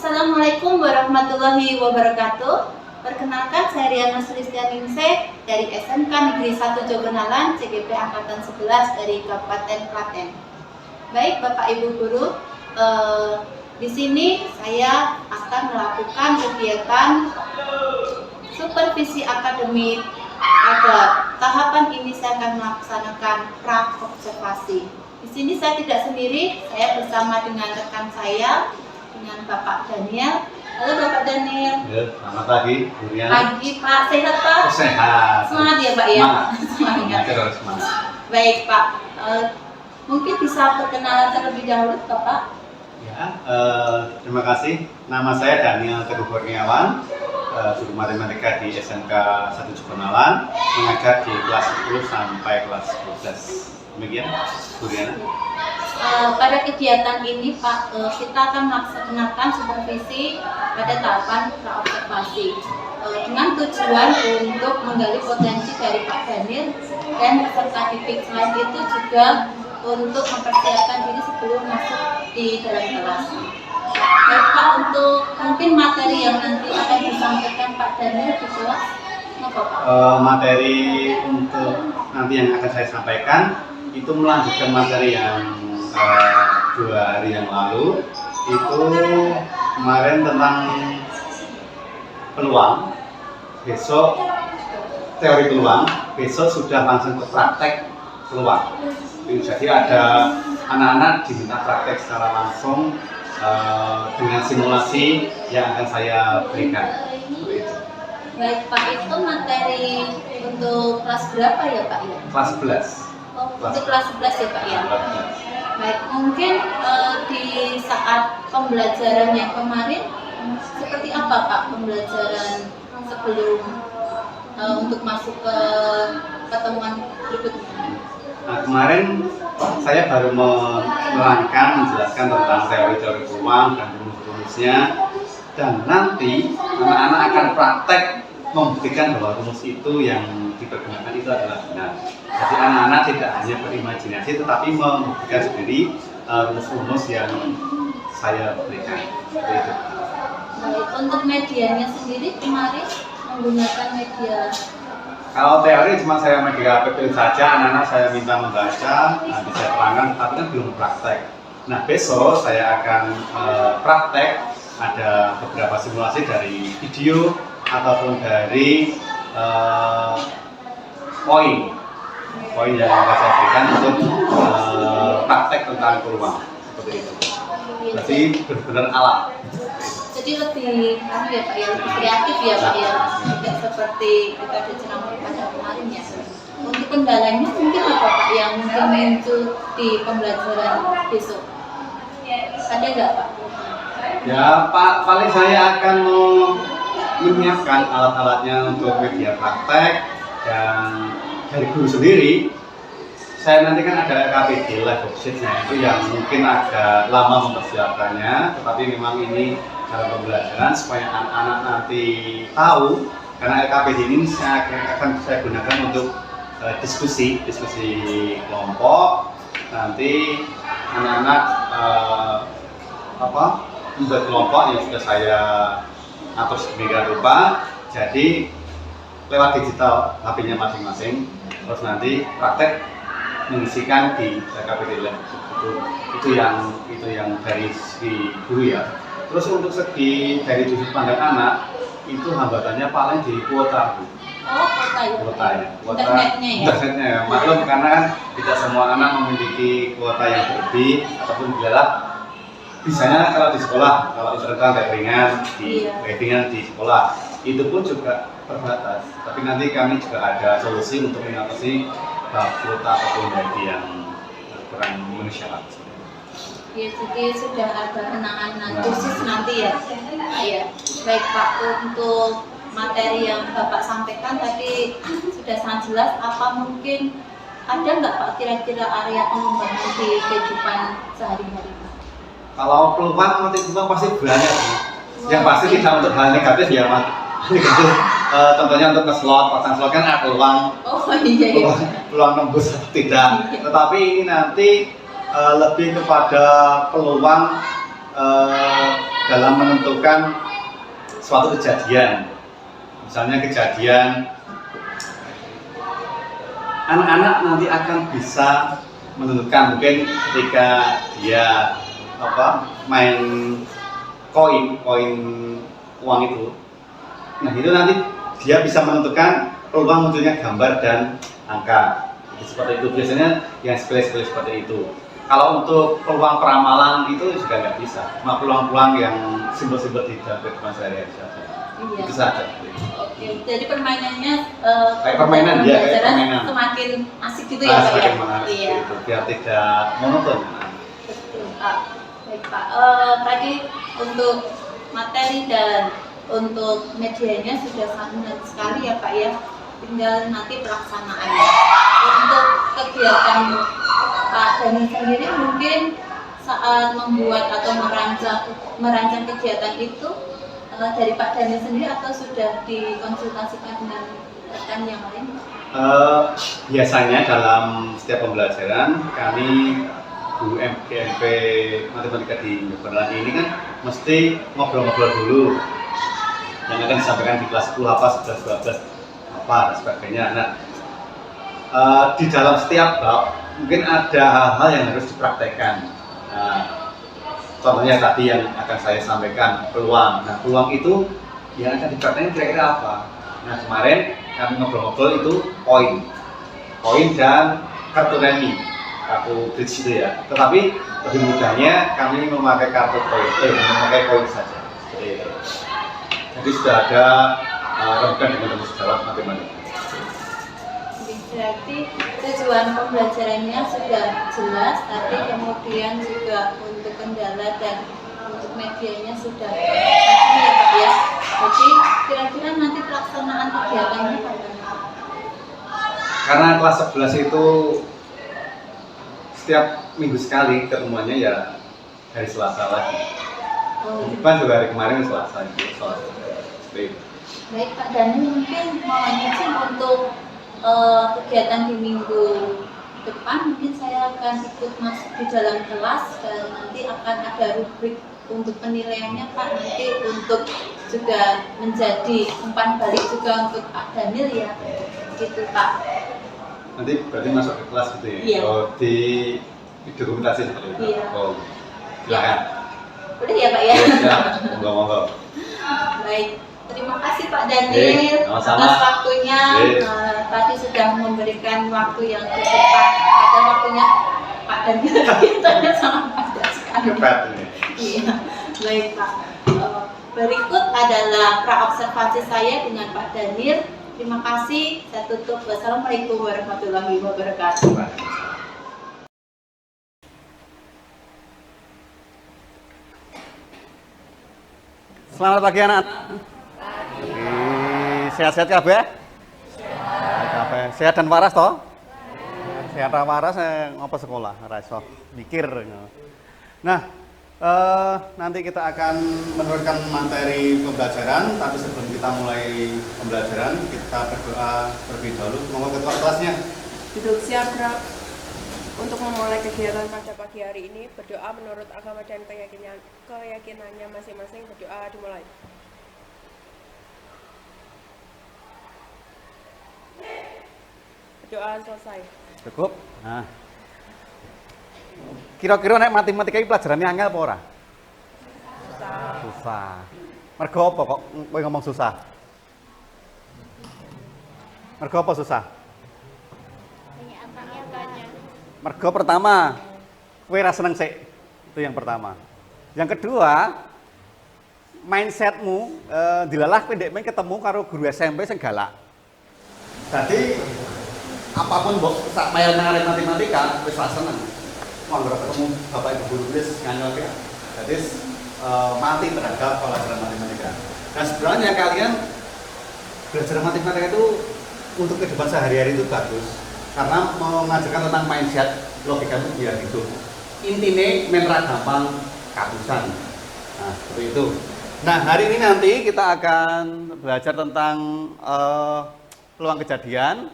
Assalamualaikum warahmatullahi wabarakatuh. Perkenalkan, saya Riana Sulistianingsih dari SMK Negeri 1 Jogonalan, CGP Angkatan 11 dari Kabupaten Klaten. Baik Bapak Ibu Guru, di sini saya akan melakukan kegiatan supervisi akademik. Pada tahapan ini saya akan melaksanakan pra-observasi. Di sini saya tidak sendiri, saya bersama dengan rekan saya, dengan Bapak Daniel. Halo Bapak Daniel. Ya, selamat pagi, Bu Riana. Pagi Pak, sehat Pak? Sehat. Semangat ya Pak ya? Semangat. Terus semangat. Baik Pak, mungkin bisa perkenalan terlebih dahulu Bapak? Ya, terima kasih. Nama saya Daniel Teguh Kurniawan, guru matematika di SMK 1 Jogonalan, mengajar di kelas 10 sampai kelas 12. Demikian, Bu Riana. Pada kegiatan ini Pak, kita akan melaksanakan supervisi pada tahapan pra-observasi dengan tujuan untuk menggali potensi dari Pak Daniel dan peserta didik. Selain itu juga untuk mempersiapkan diri sebelum masuk di dalam kelas. Baik Pak, untuk mungkin materi yang nanti akan disampaikan Pak Daniel di kelas, apa Pak? Materi untuk nanti yang akan saya sampaikan itu melanjutkan materi yang 2 hari yang lalu. Itu kemarin tentang peluang, besok teori peluang, besok sudah langsung ke praktek peluang. Jadi ada anak-anak diminta praktek secara langsung dengan simulasi yang akan saya berikan. Baik Pak, itu materi untuk kelas berapa ya Pak ya? Kelas 11. Untuk kelas 11 ya Pak ya? Baik, mungkin di saat pembelajaran yang kemarin seperti apa Pak pembelajaran sebelum untuk masuk ke pertemuan berikutnya? Nah, kemarin saya baru menerangkan, menjelaskan tentang teori-teori peluang dan rumus-rumusnya, dan nanti anak-anak akan praktek membuktikan bahwa rumus itu yang dipergunakan itu adalah benar. Jadi anak-anak tidak hanya berimajinasi tetapi membuktikan sendiri rumus-rumus yang saya berikan. Itu. Baik, untuk medianya sendiri kemarin menggunakan media. Kalau teori cuma saya media PPU saja, anak-anak saya minta membaca, nanti saya terangkan, tapi kan belum praktek. Nah besok saya akan praktek, ada beberapa simulasi dari video ataupun dari poin yang akan saya berikan untuk praktek tentang peluang seperti itu. Jadi benar-benar alat. Jadi lebih ya Pak ya, lebih kreatif ya Pak ya, tidak seperti kita diceramah pada kemarin ya. Untuk kendalanya mungkin apa Pak yang mungkin muncul di pembelajaran besok? Ada nggak Pak? Ya Pak, paling saya akan menyiapkan alat-alatnya untuk media praktek, dan dari guru sendiri saya nanti kan ada LKPD live worksheet-nya itu yang mungkin agak lama mempersiapkannya, tetapi memang ini dalam pembelajaran supaya anak-anak nanti tahu, karena LKPD ini akan saya gunakan untuk diskusi kelompok. Nanti anak-anak membuat kelompok yang sudah saya atur sedemikian rupa, jadi lewat digital HP-nya masing-masing, terus nanti praktek mengisikan di LKPD Lab. Itu yang dari segi guru ya. Terus untuk segi dari sudut pandang anak, itu hambatannya paling di kuota. Oh, kuota ya. Internetnya ya. Maklum karena kan tidak semua anak memiliki kuota yang berlebih ataupun biarlah bisanya kalau di sekolah, kalau internet ringan di sekolah itu pun juga terbatas. Tapi nanti kami juga ada solusi untuk mengatasi kuota ataupun bagi yang kurang memenuhi syarat. Ya, jadi sudah ada penanganan khusus nanti ya Pak ya. Baik Pak, untuk materi yang Bapak sampaikan tadi sudah sangat jelas. Apa mungkin ada nggak Pak kira-kira area pengembangan di kehidupan sehari-hari Pak? Kalau peluang motif peluang pasti banyak. Yang pasti tidak untuk hal negatif ya Mas. Negatif. Contohnya untuk ke slot, pasang slot kan ada peluang. Oh iya. Peluang nembus atau tidak. Tetapi ini nanti lebih kepada peluang dalam menentukan suatu kejadian. Misalnya kejadian anak-anak nanti akan bisa menentukan mungkin ketika dia main koin uang itu. Nah itu nanti dia bisa menentukan peluang munculnya gambar dan angka. Seperti itu biasanya yang sepele-sepele seperti itu. Kalau untuk peluang peramalan itu juga nggak bisa. Cuma peluang-peluang yang simbol-simbol di dalam kehidupan sehari-hari saja. Iya. Itu saja. Oke, jadi permainannya Kayak permainan dia, kayak pembelajaran permainan. semakin asik gitu ya Pak ya? Semakin menarik Iya. gitu, biar tidak monoton. Betul Pak. Baik Pak. Tadi untuk materi dan untuk medianya sudah sangat sekali ya Pak ya. Tinggal nanti pelaksanaannya. Untuk kegiatan Pak Dani sendiri mungkin saat membuat atau merancang kegiatan itu dari Pak Dani sendiri atau sudah dikonsultasikan dengan rekan yang lain? Biasanya dalam setiap pembelajaran kami guru MGMP matematika di Berlani ini kan mesti ngobrol-ngobrol dulu yang akan disampaikan di kelas 10 apa, 11, 12 apa dan sebagainya. Nah, di dalam setiap bab mungkin ada hal-hal yang harus dipraktekkan. Nah, contohnya tadi yang akan saya sampaikan peluang. Nah, peluang itu yang akan dipraktekkan kira-kira apa? Nah, kemarin kami ngobrol-ngobrol itu koin dan kartu remi, kartu bridge itu ya. Tetapi lebih mudahnya kami memakai memakai koin saja. Jadi sudah ada rekan dengan temu sejawat matematika. Berarti tujuan pembelajarannya sudah jelas, tapi kemudian juga untuk kendala dan untuk medianya sudah pasti ya Pak ya. Jadi kira-kira nanti pelaksanaan kegiatannya kapan? Karena kelas 11 itu setiap minggu sekali ketemuannya ya hari Selasa lagi. Depan juga hari kemarin Selasa. Baik Pak Dani, mungkin mau izin untuk kegiatan di minggu depan mungkin saya akan ikut masuk di dalam kelas dan nanti akan ada rubrik untuk penilaiannya Pak, nanti untuk juga menjadi umpan balik juga untuk Pak Daniel ya gitu Pak. Nanti berarti masuk ke kelas gitu ya? Iya. Oh, di dokumentasi seperti itu? Iya. Oh, silakan. Udah ya Pak ya? Ya, monggo. Baik, terima kasih Pak Daniel atas waktunya. Tadi sudah memberikan waktu yang cukup Pak. Ada waktunya Pak Daniel tanya sama Pak sekali. Kepet ini. Iya, baik Pak. Berikut adalah praobservasi saya dengan Pak Daniel. Terima kasih. Saya tutup. Wassalamualaikum warahmatullahi wabarakatuh. Selamat pagi anak. Sehat-sehat kabeh? Kabeh. Sehat dan waras toh? Sehat dan waras ngopo sekolah, ora iso mikir. Nah, nanti kita akan meneruskan materi pembelajaran, tapi sebelum kita mulai pembelajaran, kita berdoa terlebih dahulu. Monggo ketua kelasnya. Duduk siap, gerak. Untuk memulai kegiatan pada pagi hari ini, berdoa menurut agama dan keyakinannya masing-masing. Berdoa dimulai. Berdoa selesai. Cukup. Nah. Kira-kira nek matematika iki pelajarannya angel apa ora? Susah. Mergo apa kok kowe ngomong susah? Mergo apa susah? Mergo pertama, kowe ra seneng sik. Itu yang pertama. Yang kedua, mindsetmu dilalah kowe ndek ketemu karo guru SMP sing galak. Jadi apapun mbok sak mayal nang matematika wis ra seneng. Wong ketemu bapak ibu guru wis nganyel ya. Jadi mati terhadap pelajaran matematika. Dan sebenarnya kalian belajar matematika itu untuk kehidupan sehari-hari itu bagus. Karena mengajarkan tentang mindset, logika itu biar hidup. Intinya menra gampang kapusan. Nah, seperti itu. Nah, hari ini nanti kita akan belajar tentang peluang kejadian.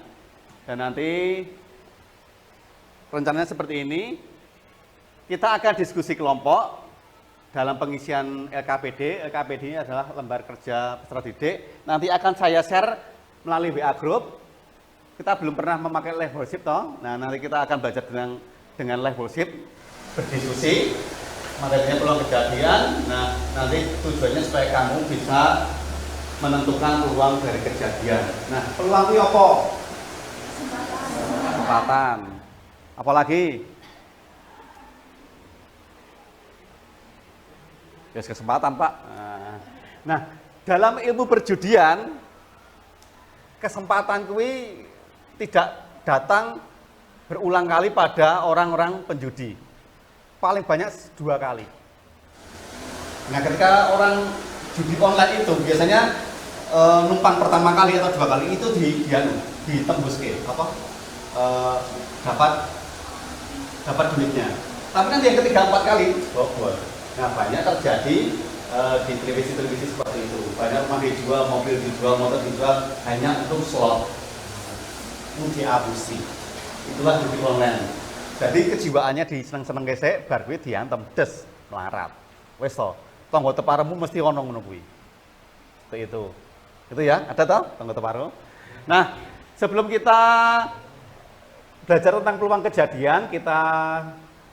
Dan nanti rencananya seperti ini. Kita akan diskusi kelompok. dalam pengisian LKPD. LKPD ini adalah lembar kerja peserta didik. Nanti akan saya share melalui WA Group. Kita belum pernah memakai live worship toh. Nah, nanti kita akan belajar dengan live worship, berdiskusi, materinya peluang kejadian. Nah, nanti tujuannya supaya kamu bisa menentukan peluang dari kejadian. Nah, peluang itu apa? Kesempatan. Apalagi? Ya, kesempatan, Pak. Nah, dalam ilmu perjudian, kesempatan kuwi tidak datang berulang kali pada orang-orang penjudi. Paling banyak 2 kali. Nah, ketika orang judi online itu biasanya numpang pertama kali atau 2 kali itu ditembus dapat duitnya. Tapi nanti yang ketiga 4 kali bobol. Nah, banyak terjadi di televisi seperti itu. Banyak rumah dijual, mobil dijual, motor dijual hanya untuk slot, uji abusi. Itulah judi online. Jadi kejiwaannya diseneng-seneng gesek, bar kuwi diantem des melarat. Wis to, tangga teparemu mesti ono ngono kuwi. Seperti itu. Itu ya, ada toh tangga teparu. Nah, sebelum kita belajar tentang peluang kejadian, kita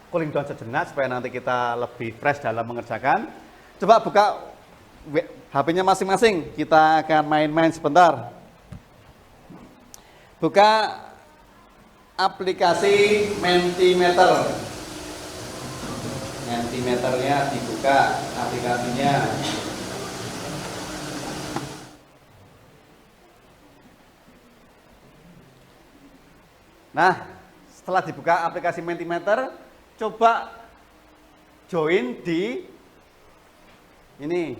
cooling down sejenak supaya nanti kita lebih fresh dalam mengerjakan. Coba buka HP-nya masing-masing, kita akan main-main sebentar. Buka aplikasi Mentimeter. Mentimeternya dibuka aplikasinya. Nah, setelah dibuka aplikasi Mentimeter, coba join di ini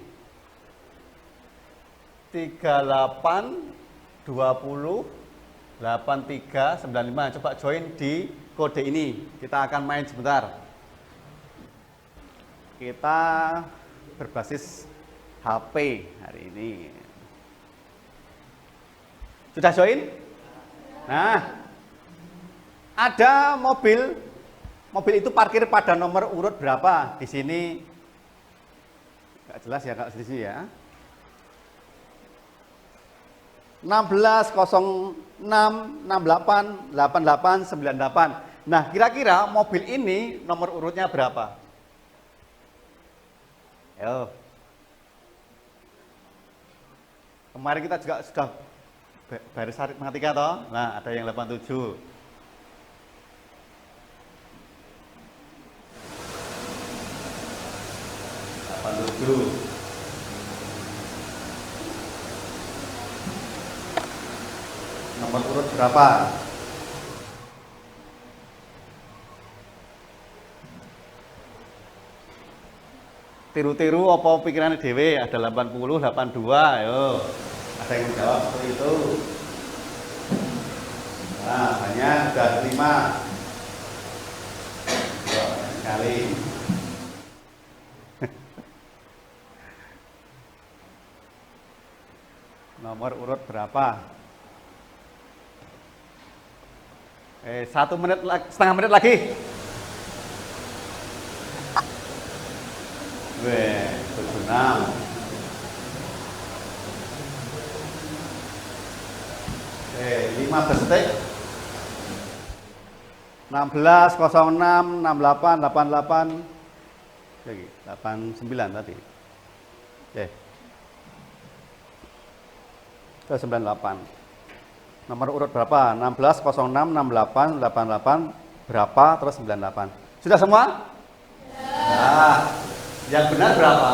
38 20 8395. Coba join di kode ini. Kita akan main sebentar. Kita berbasis HP hari ini. Sudah join? Nah, ada mobil. Mobil itu parkir pada nomor urut berapa? Di sini nggak jelas ya kalau di sini ya. 16 06 68 88 98. Nah, kira-kira mobil ini nomor urutnya berapa? Ayo. Kemarin kita juga sudah baris aritmatika toh. Nah, ada yang 87. Nomor urut berapa? Tiru-tiru apa pikirannya dewe? Ada 80, 82, ayo. Ada yang menjawab seperti itu. Nah, hanya sudah 5. Sekali. Nomor urut berapa? 1 menit, setengah menit lagi. Weh, 76. Oke, 15 detik. 16, 06, 68, 88. Lagi, 89 tadi. Oke. Ke 98. Nomor urut berapa? 16, 06, 68, 88, berapa, terus 98. Sudah semua? Ya. Yang benar berapa?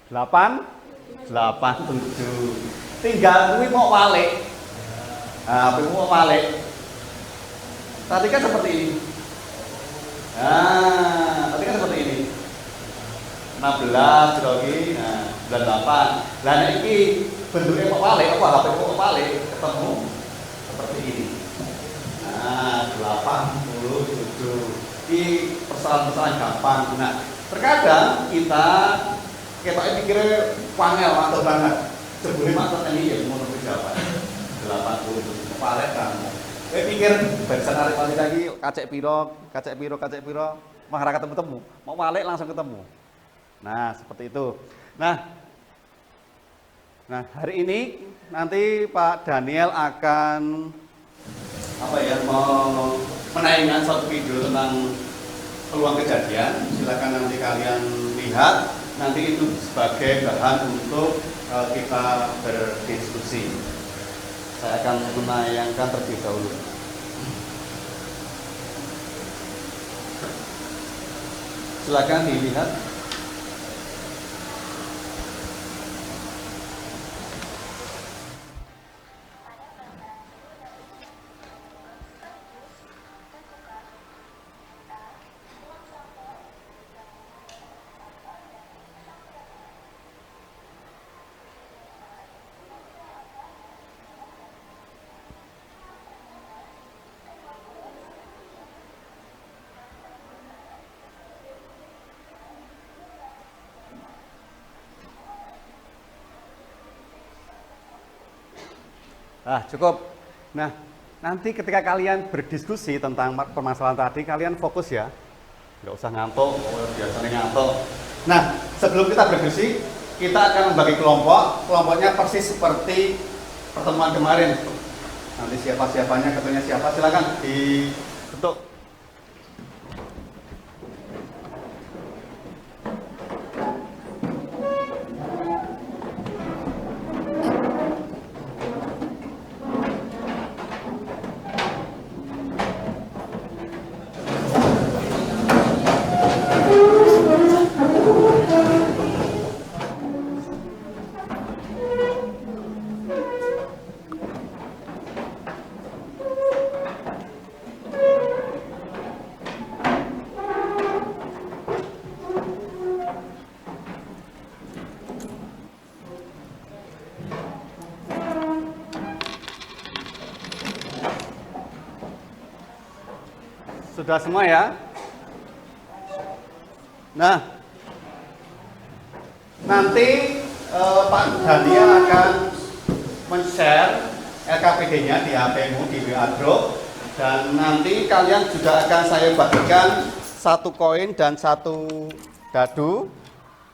87. Tinggal kuwi mau walik. Nah, kuwi mau walik. Tadi kan seperti ini. Nah, tadi kan seperti ini. 16 grogi, nah 98. Lah nek iki bentuknya kok walik, apa HP kok walik ketemu seperti ini. Nah, 87. Ini persoalan-persoalan gampang. Nah, terkadang kita pikirnya wangel atau banget. Sebelum maksud ini ya mau jawaban. 87 walik kamu. Pikir barisan matematika lagi kacek piro, malah ketemu-temu. Mau balik langsung ketemu. Nah, seperti itu. Nah, hari ini nanti Pak Daniel akan menayangkan suatu video tentang peluang kejadian. Silakan nanti kalian lihat. Nanti itu sebagai bahan untuk kita berdiskusi. Saya akan menayangkan terlebih dahulu. Silakan dilihat. Cukup. Nah, nanti ketika kalian berdiskusi tentang permasalahan tadi, kalian fokus ya. Nggak usah ngantuk, biasanya ngantuk. Nah, sebelum kita berdiskusi, kita akan membagi kelompok. Kelompoknya persis seperti pertemuan kemarin. Nanti siapa-siapanya, ketuanya siapa, silakan dibentuk. Sudah semua ya? Nah, nanti Pak Daniel akan men-share LKPD-nya di HP-mu, di WA Group, dan nanti kalian juga akan saya bagikan 1 koin dan 1 dadu.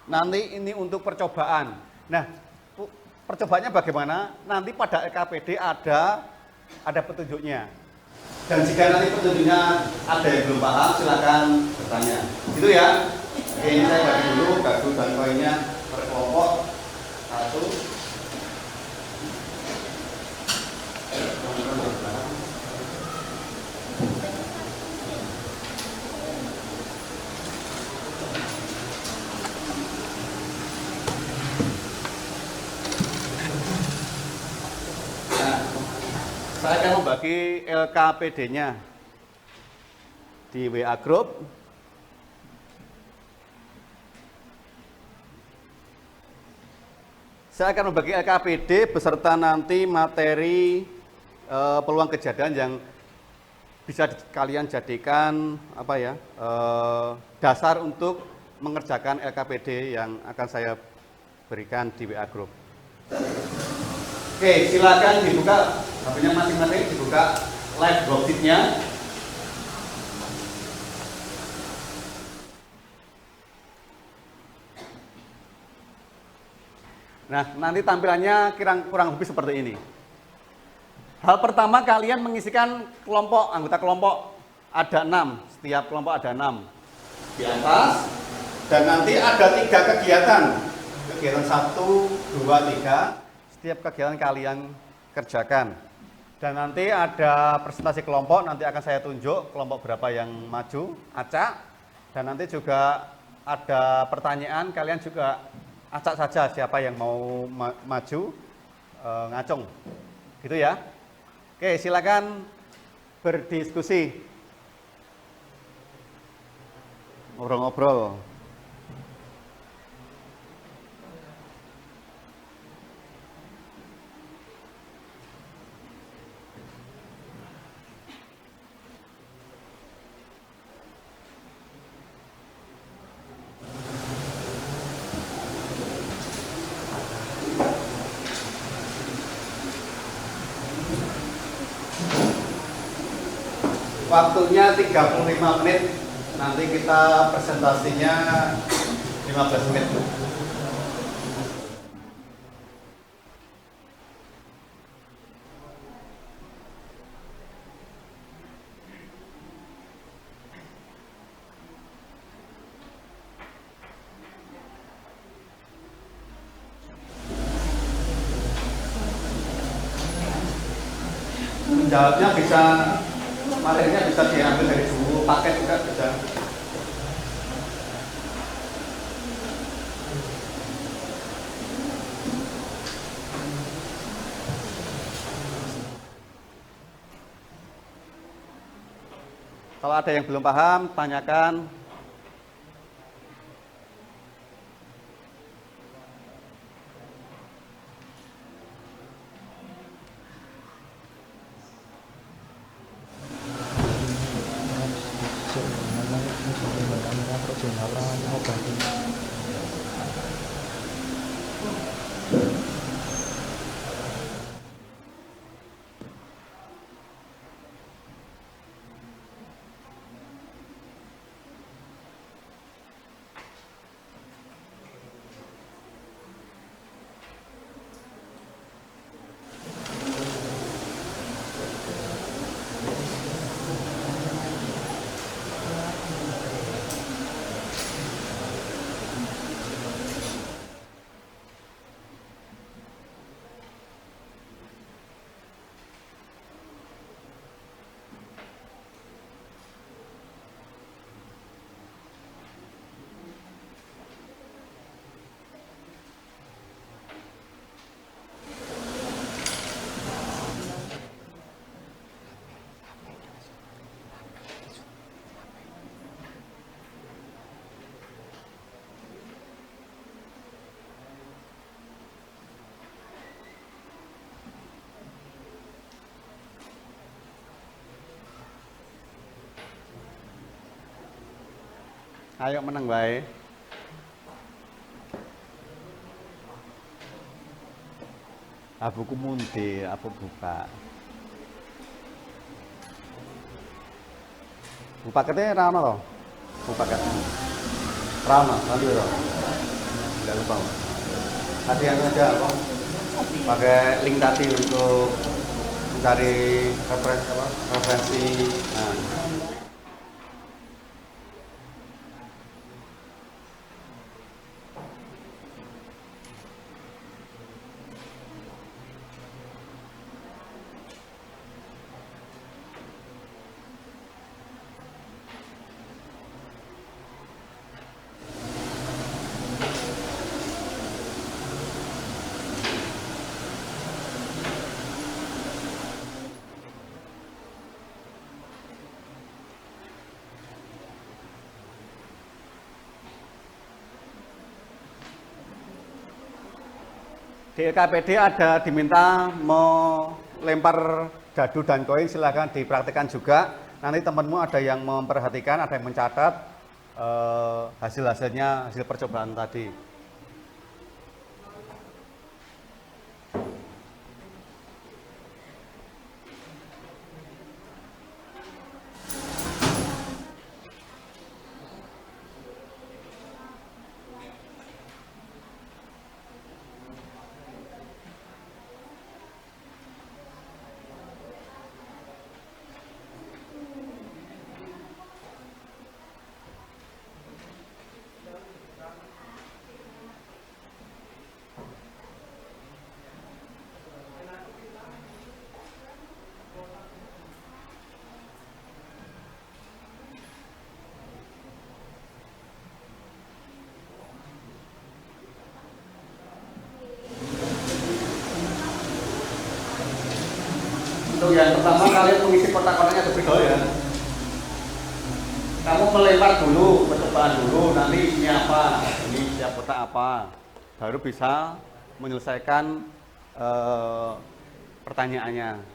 Nanti ini untuk percobaan. Nah, percobaannya bagaimana? Nanti pada LKPD ada petunjuknya. Dan jika nanti petunjuknya ada yang belum paham, silakan bertanya. Itu ya. Oke, ini saya bagi dulu dadu dan koinnya per kelompok. 1. Saya akan membagi LKPD-nya di WA Group. Saya akan membagi LKPD beserta nanti materi peluang kejadian yang bisa kalian jadikan dasar untuk mengerjakan LKPD yang akan saya berikan di WA Group. Oke, silakan dibuka HP-nya masing-masing, dibuka live worksheet-nya. Nah, nanti tampilannya kurang lebih seperti ini. Hal pertama, kalian mengisikan kelompok, anggota kelompok ada 6, setiap kelompok ada 6 di atas, dan nanti ada 3 kegiatan. Kegiatan 1, 2, 3. Setiap kegiatan kalian kerjakan, dan nanti ada presentasi kelompok. Nanti akan saya tunjuk kelompok berapa yang maju, acak, dan nanti juga ada pertanyaan. Kalian juga acak saja siapa yang mau maju, ngacung, gitu ya. Oke, silakan berdiskusi, ngobrol-ngobrol. Waktunya 35 menit. Nanti kita presentasinya 15 menit. Menjawabnya bisa, materinya bisa diambil dari buku paket juga bisa. Kalau ada yang belum paham, tanyakan. Ayo menang bae. Buku mundi, apa buka? Buku paketnya rano loh. Buku paket. Rano, nanti loh. Tidak lupa. Hadiah aja apa? Pakai link tadi untuk mencari referensi. Nah. Di LKPD ada diminta mau lempar dadu dan koin, silahkan dipraktikkan juga. Nanti temanmu ada yang memperhatikan, ada yang mencatat hasil-hasilnya, hasil percobaan tadi. Untuk yang pertama kalian mengisi kotak-kotaknya terlebih dahulu ya. Kamu melempar dulu, percobaan dulu, nanti isinya apa, ini siap kotak apa, baru bisa menyelesaikan pertanyaannya.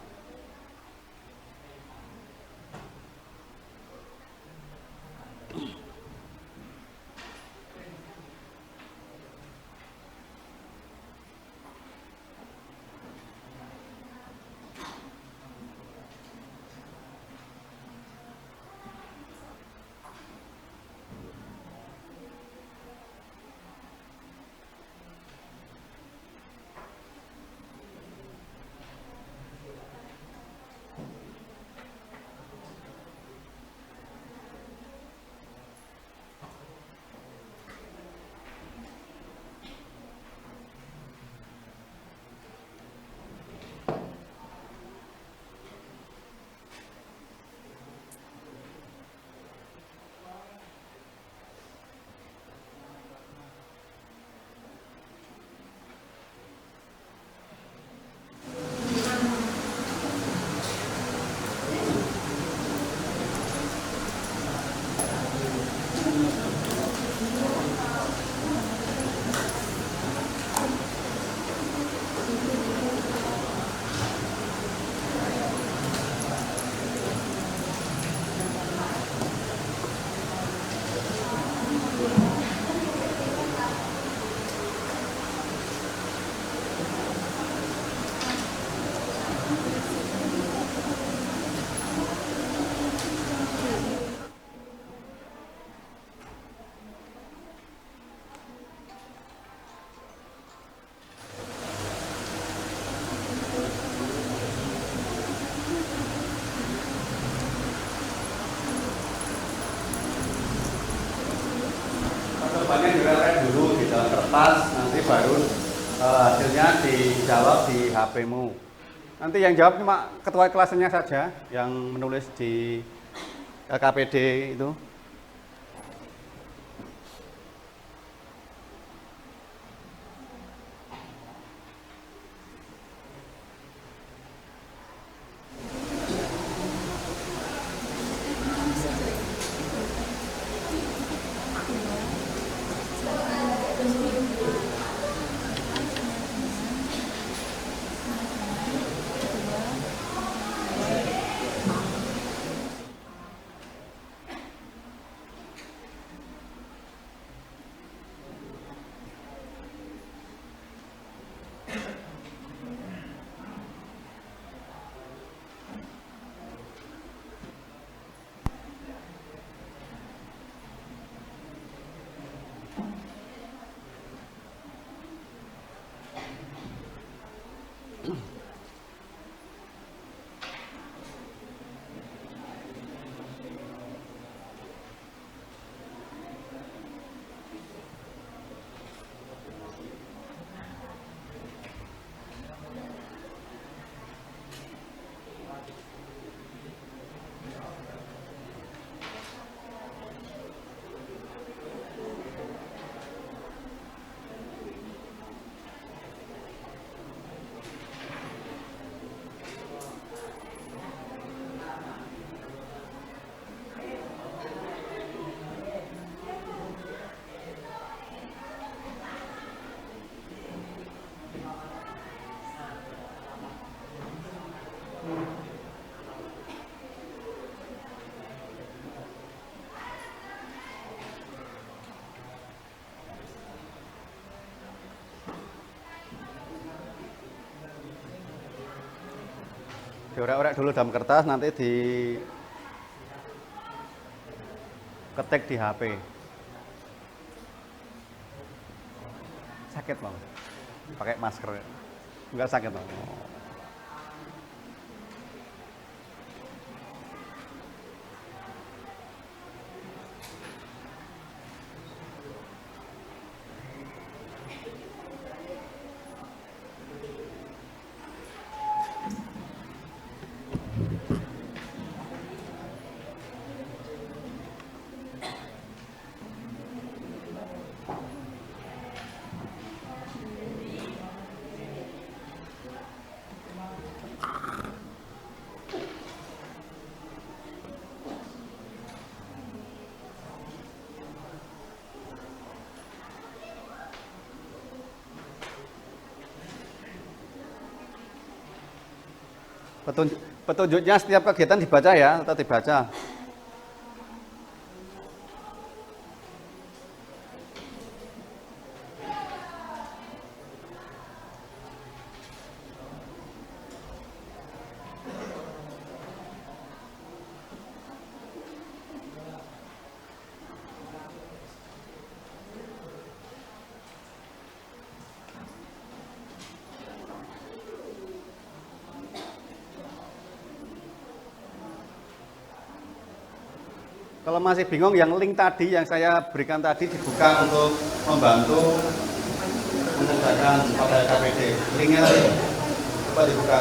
kertas, nanti baru hasilnya dijawab di HP-mu. Nanti yang jawab cuma ketua kelasnya saja yang menulis di KPD itu. Diorek-orek dulu dalam kertas, nanti diketik di HP. Sakit bang, pakai masker. Enggak sakit bang. Petunjuknya setiap kegiatan dibaca ya, tetap dibaca. Kalau masih bingung, yang link tadi yang saya berikan tadi dibuka untuk membantu mengerjakan pada KPD. Linknya tadi coba dibuka.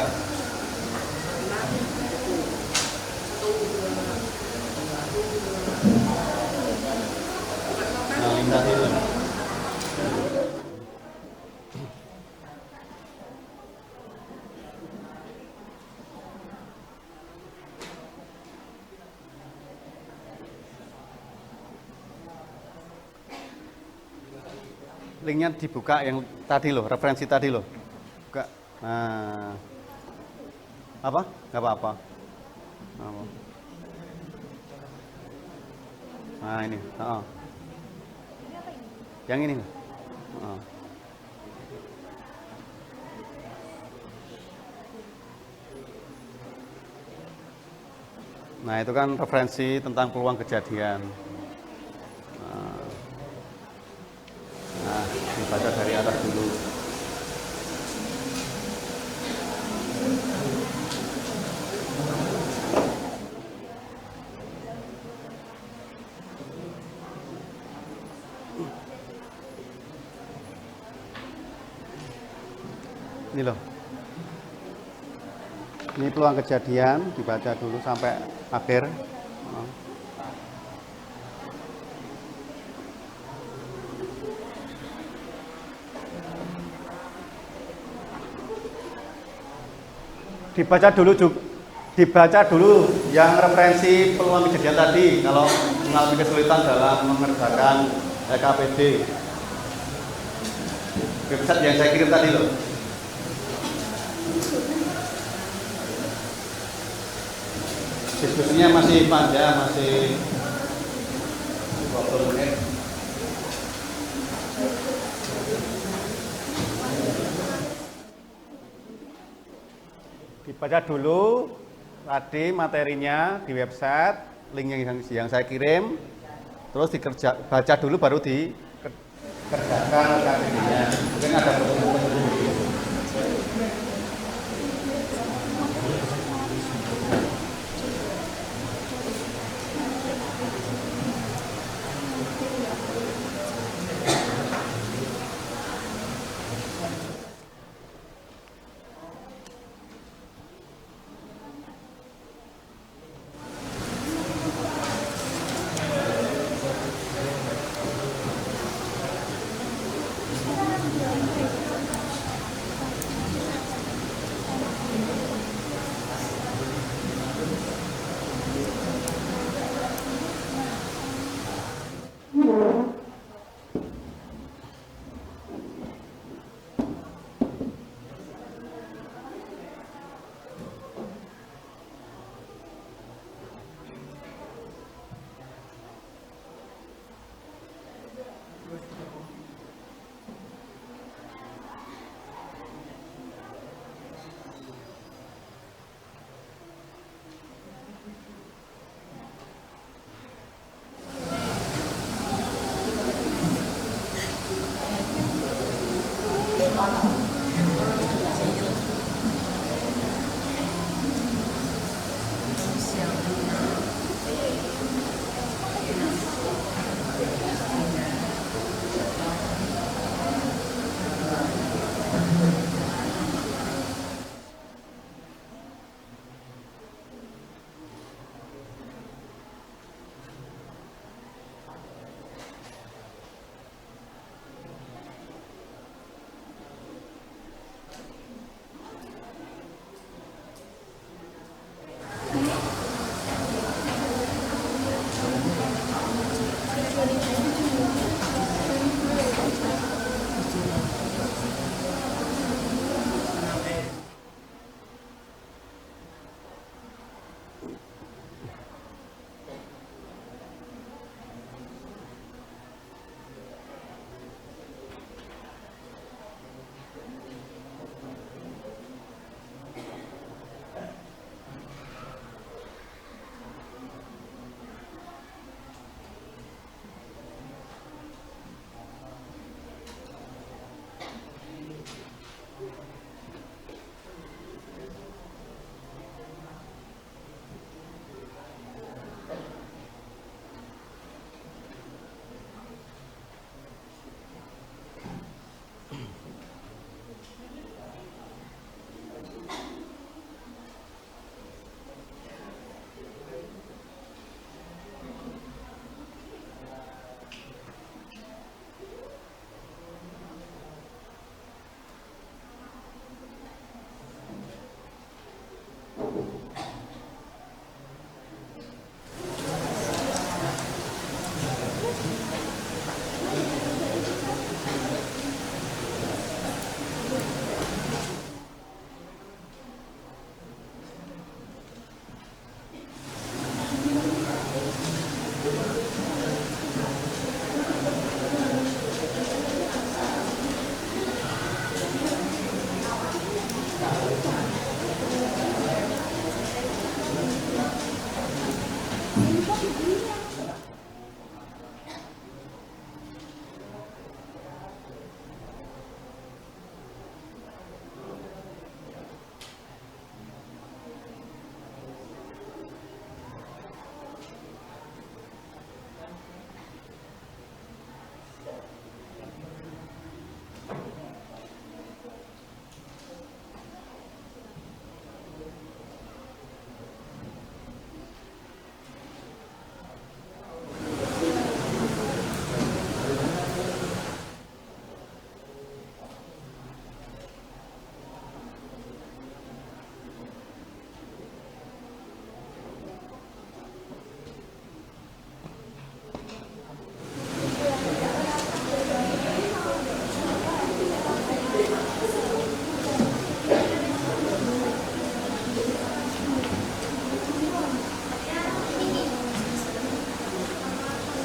Nah, link tadi itu. Linknya dibuka yang tadi loh, referensi tadi loh. Buka. Nah. Apa? Nggak apa-apa. Nah ini. Yang ini. Nah itu kan referensi tentang peluang kejadian. Nah, dibaca dari atas dulu. Ini loh. Ini peluang kejadian, dibaca dulu sampai akhir. Oh. Dibaca dulu yang referensi peluang kejadian tadi kalau mengalami kesulitan dalam mengerjakan EKPD. Website yang saya kirim tadi loh. Diskusinya masih panjang, masih 20 menit. Dibaca dulu tadi materinya di website, link yang saya kirim, terus baca dulu baru dikerjakan KTP-nya. Mungkin ada pertemuan.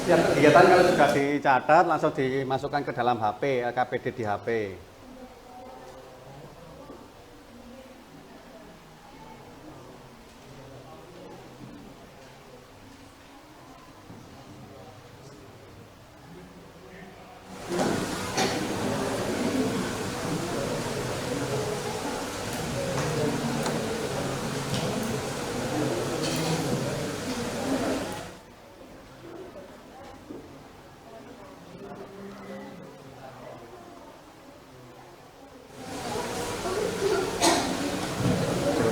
Setiap kegiatan kalau sudah dicatat langsung dimasukkan ke dalam HP, LKPD di HP.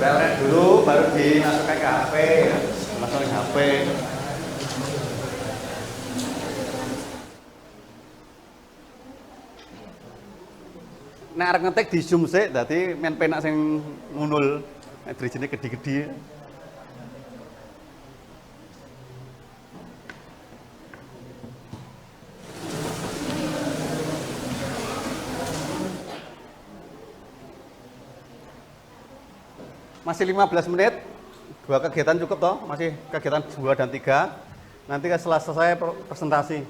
Relek dulu baru dimasukkan ke HP, langsung ke HP. Nek arep ngetik di zoom sik, dadi men penak sing ngunul, nek drijine gede-gede. Masih 15 menit, 2 kegiatan cukup toh, masih kegiatan 2 dan 3. Nanti setelah selesai presentasi.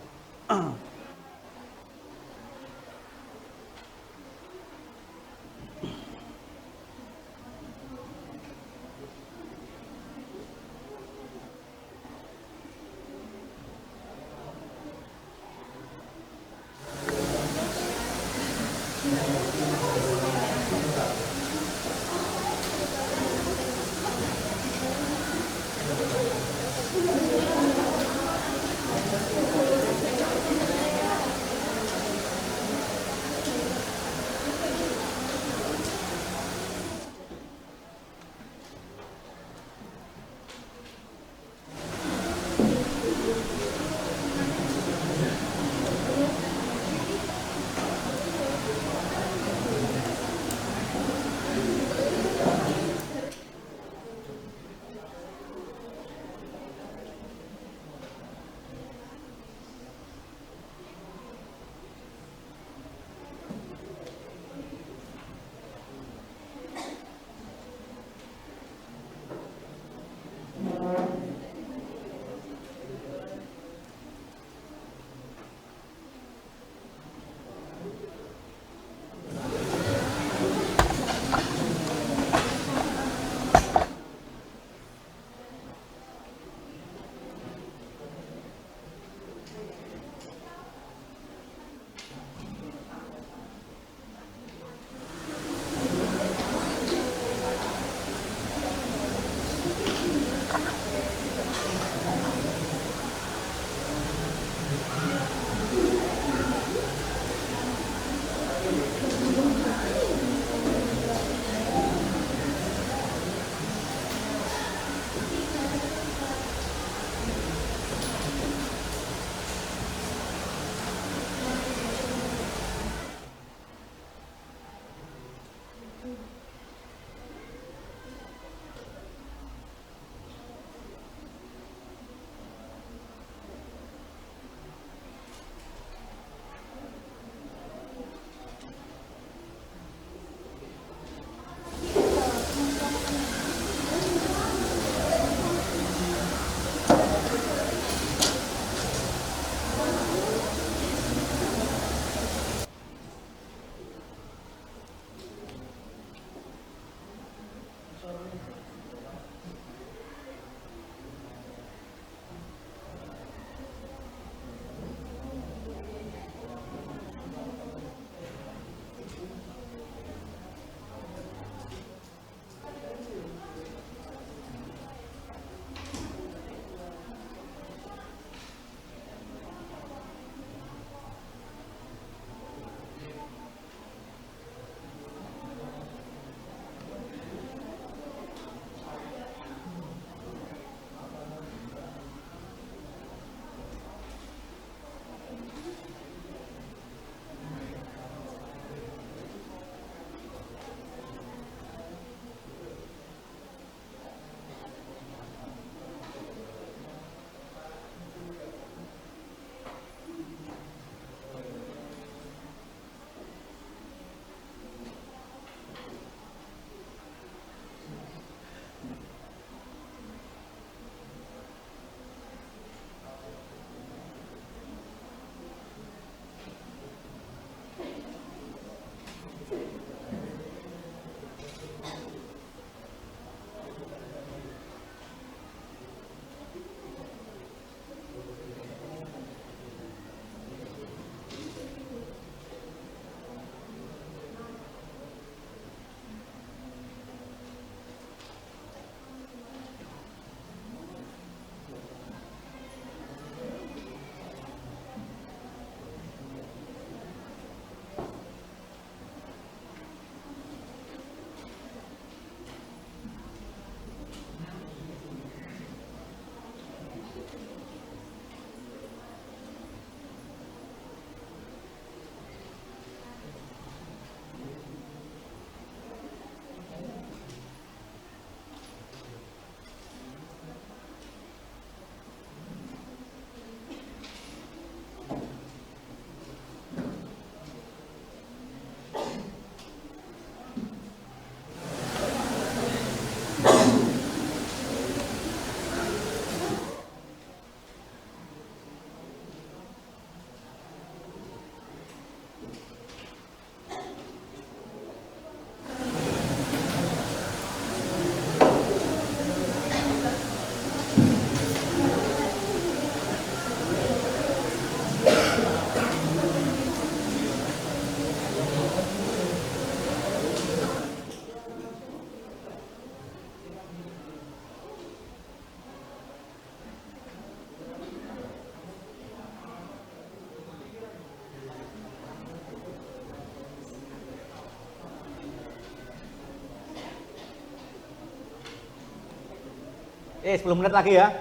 10 menit lagi ya.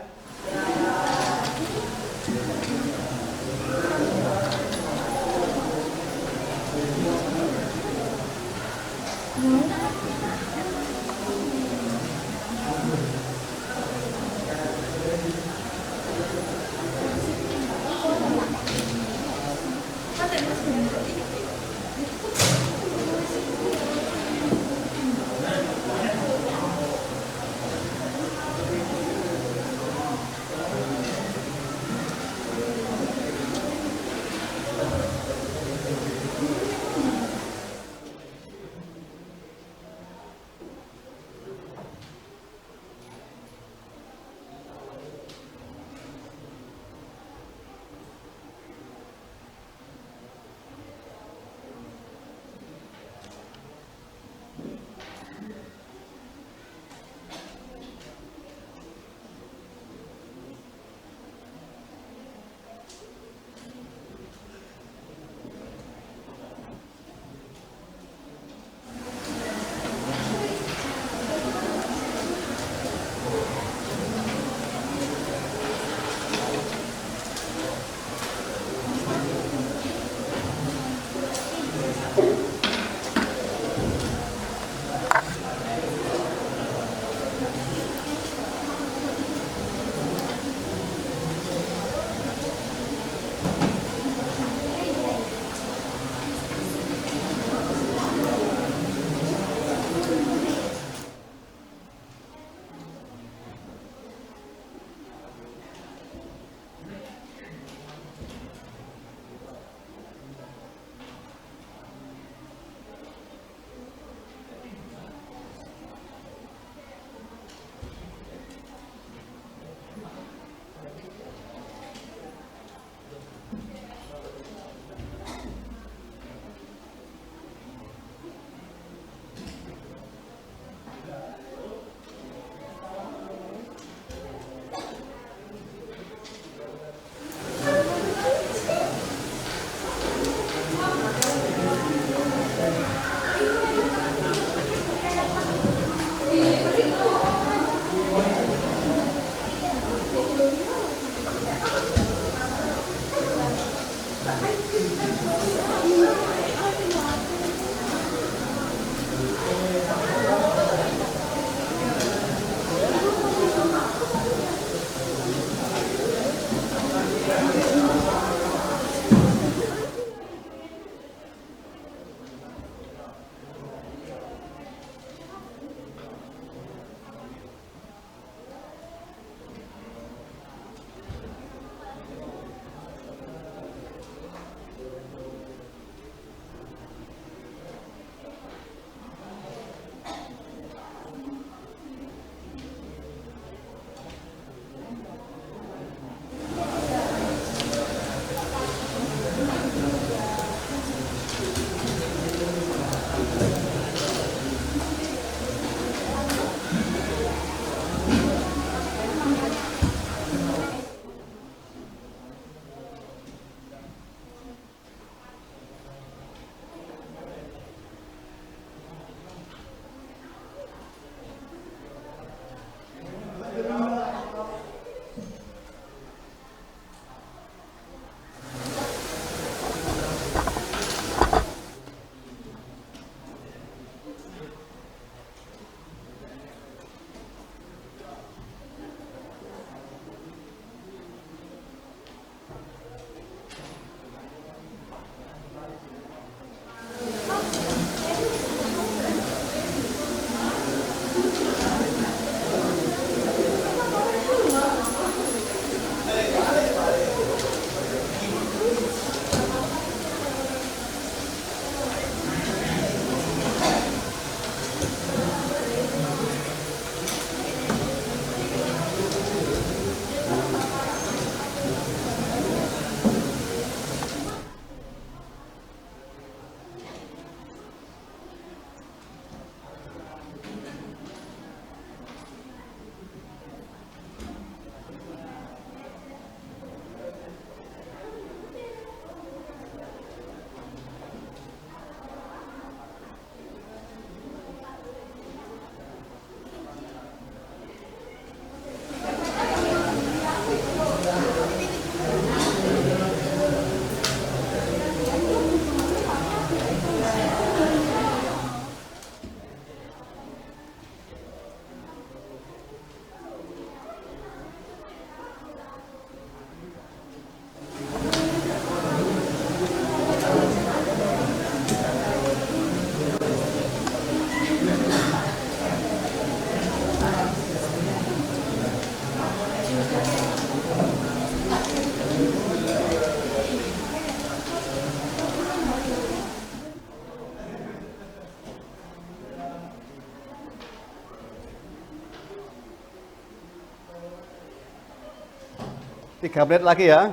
3 menit lagi ya.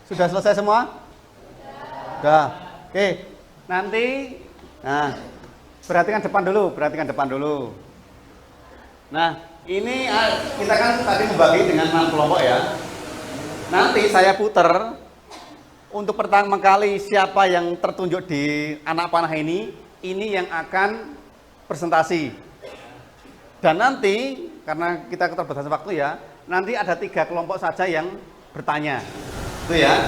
Sudah selesai semua? Sudah. Oke. Nanti perhatikan depan dulu. Nah, ini kita kan tadi membagi dengan 6 kelompok ya. Nanti saya putar untuk pertama kali siapa yang tertunjuk di anak panah ini yang akan presentasi. Dan nanti karena kita keterbatasan waktu ya, nanti ada 3 kelompok saja yang bertanya. Itu ya.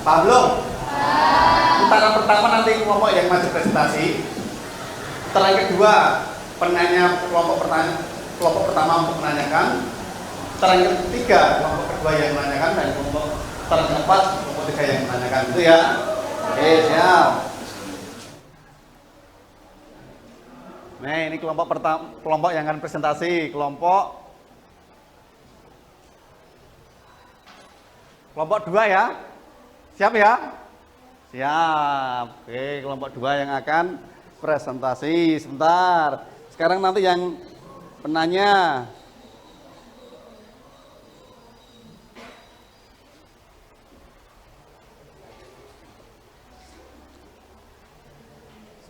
Paham belum? Putaran pertama nanti kelompok yang maju presentasi. Setelah yang kedua penanya kelompok pertama untuk menanyakan. Setelah yang ketiga kelompok kedua yang menanyakan dan setelah yang keempat kelompok 3 yang menanyakan. Itu ya. Oke, siap. Nah, ini kelompok pertama, kelompok yang akan presentasi, kelompok 2 ya. Siap ya? Siap. Oke, kelompok 2 yang akan presentasi. Sebentar. Sekarang nanti yang penanya.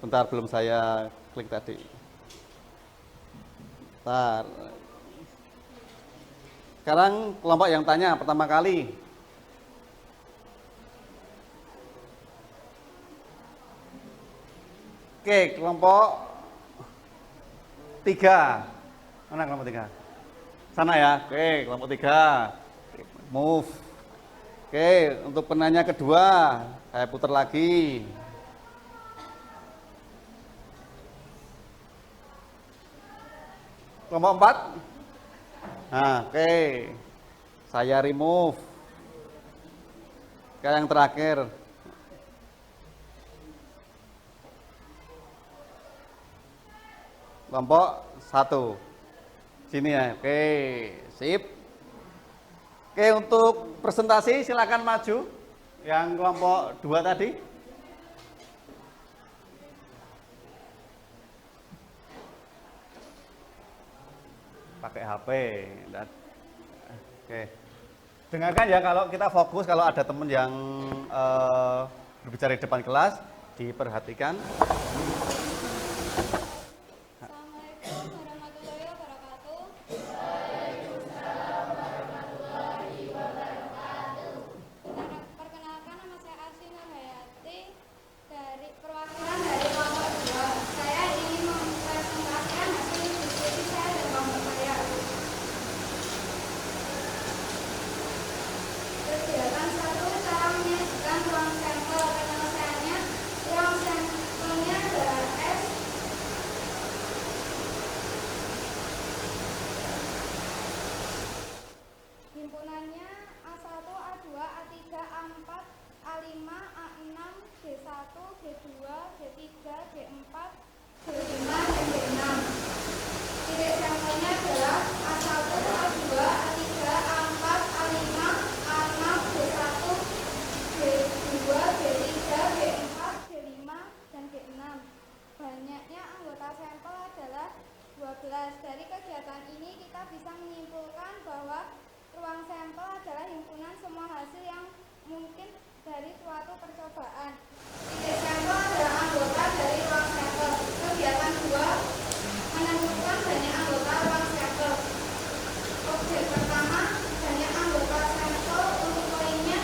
Sebentar, belum saya klik tadi. Bentar. Sekarang kelompok yang tanya pertama kali. Oke, kelompok 3. Mana kelompok 3? Sana ya. Oke, kelompok 3. Move. Oke, untuk penanya kedua, saya putar lagi. Kelompok 4. Nah, oke. Saya remove. Sekarang yang terakhir. Kelompok 1. Sini ya. Oke, sip. Oke, untuk presentasi silakan maju. Yang kelompok 2 tadi. Pakai HP. Oke. Dengarkan ya, kalau kita fokus, kalau ada teman yang berbicara di depan kelas, diperhatikan. Kegiatan 1 cara menyajikan ruang sampel. Penyelesaiannya, ruang sampelnya Dari kegiatan ini kita bisa menyimpulkan bahwa ruang sampel adalah himpunan semua hasil yang mungkin dari suatu percobaan. Titik sampel adalah anggota dari ruang sampel. Kegiatan 2 menentukan banyak anggota ruang sampel. Objek pertama, banyak anggota sampel untuk poinnya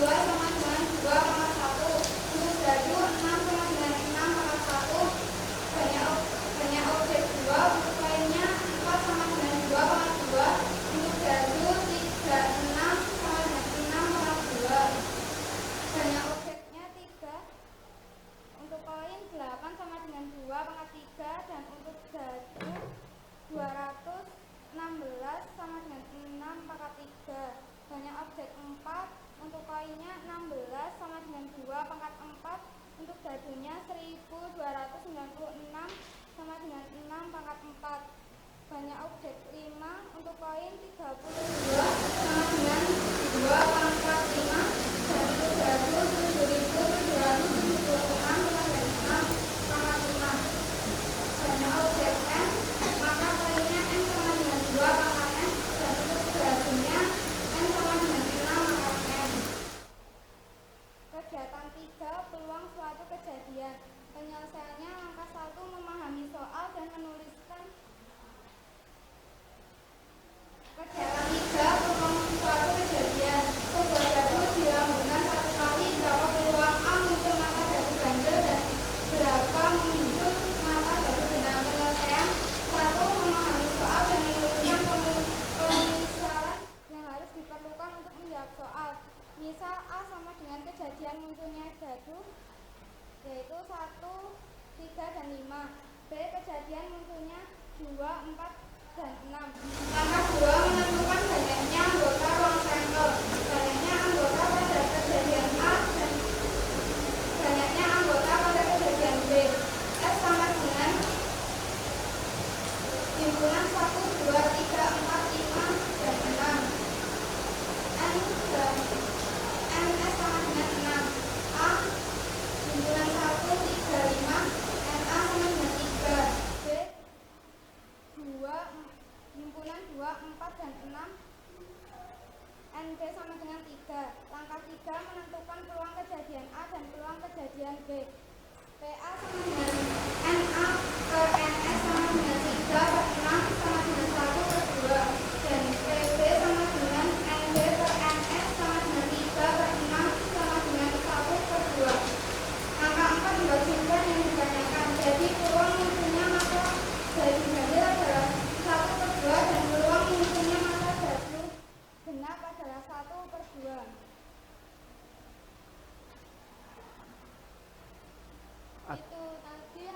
2 sama dengan 2,1. Untuk dadu 6 sama dengan 6,1. Banyak objek 2 untuk poinnya 4 sama dengan 2,2. Untuk dadu 3, 6 sama dengan 6,2. Banyak objeknya 3. Untuk koin 8 sama dengan 2,3. Dan untuk dadu 216 sama dengan 6,3. Banyak objek 4. Untuk koinnya 16 sama dengan 2,4. Untuk dadunya 1296 sama dengan 6,4. Banyak objek 5. Untuk koin 32 sama dengan 2,45. Dan untuk dadu 7776 sama dengan 6,5. Banyak objek N, maka koinnya N sama dengan 2,N. Dan untuk dadunya N sama dengan 6 maka N. Kegiatan 3, peluang suatu kejadian. Penyelesaiannya langkah 1, memahami soal dan menuliskan. Kegiatan 3, peluang suatu kejadian. Sebuah dadu dilambungkan 1 kali, berapa peluang A muncul mata dadu ganjil dan berapa muncul mata dadu genap. Penyelesaian 1, memahami soal dan menuliskan pemisalan yang harus diperlukan untuk menjawab soal. Misal A sama dengan kejadian munculnya dadu, yaitu 1, 3, dan 5. B, kejadian munculnya 2, 4, dan 6. Langkah 2, menentukan banyaknya anggota ruang sampel. Banyaknya anggota pada kejadian A dan banyaknya anggota pada kejadian B. S sama dengan himpunan 1, 2, 3, 4, 5, dan 6. NS sama dengan 6. A himpunan 1, 3, 5. NA sama dengan 3. B 2, himpunan 2, 4, dan 6. NB sama dengan 3. Langkah 3, menentukan peluang kejadian A dan peluang kejadian B. PA sama dengan NA per NS sama dengan 3 per 6 sama dengan 1 per 2. Dan PB sama dengan NB per NS sama dengan 3 per 6 sama dengan 1 per 2. Angka 4 diwajibkan yang ditanyakan. Jadi peluang munculnya mata dadu ganjil adalah 1 per 2 dan peluang munculnya mata dadu genap adalah 1 per 2. Itu tadi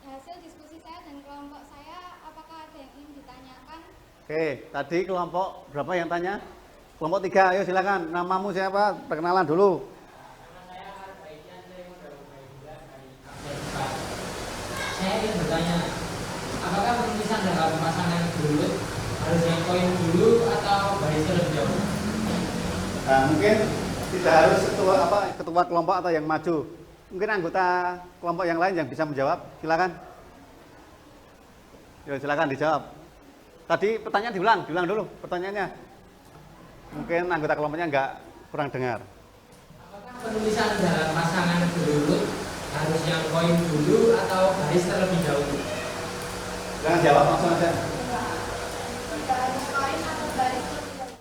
hasil diskusi saya dan kelompok saya. Apakah ada yang ingin ditanyakan? Oke, tadi kelompok berapa yang tanya? Kelompok 3, ayo silakan. Namamu siapa? Perkenalan dulu. Saya ingin bertanya, apakah penulisan dalam pasangan berurut harus yang koin dulu atau baris terlebih dahulu? Nah, mungkin tidak harus ketua kelompok atau yang maju. Mungkin anggota kelompok yang lain yang bisa menjawab. Silakan. Yo, silakan dijawab. Tadi pertanyaan diulang dulu pertanyaannya. Mungkin anggota kelompoknya kurang dengar. Apakah penulisan dalam pasangan berurut harus yang koin dulu atau baris terlebih dahulu? Jangan jawab, langsung aja. Tidak harus koin atau baris terlebih dahulu.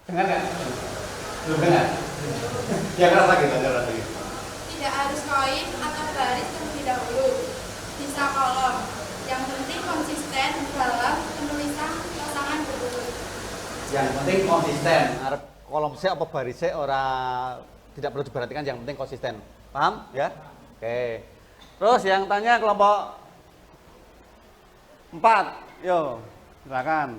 Dengar nggak? Belum dengar? Ya keras lagi, keras lagi. Tidak harus koin atau baris terlebih dahulu. Bisa kolom. Yang penting konsisten dalam penulisan pasangan berurut. Yang penting konsisten. Arep kolom C apa baris C tidak perlu diperhatikan, yang penting konsisten. Paham ya? Oke. Terus yang tanya kelompok 4. Yo, silakan.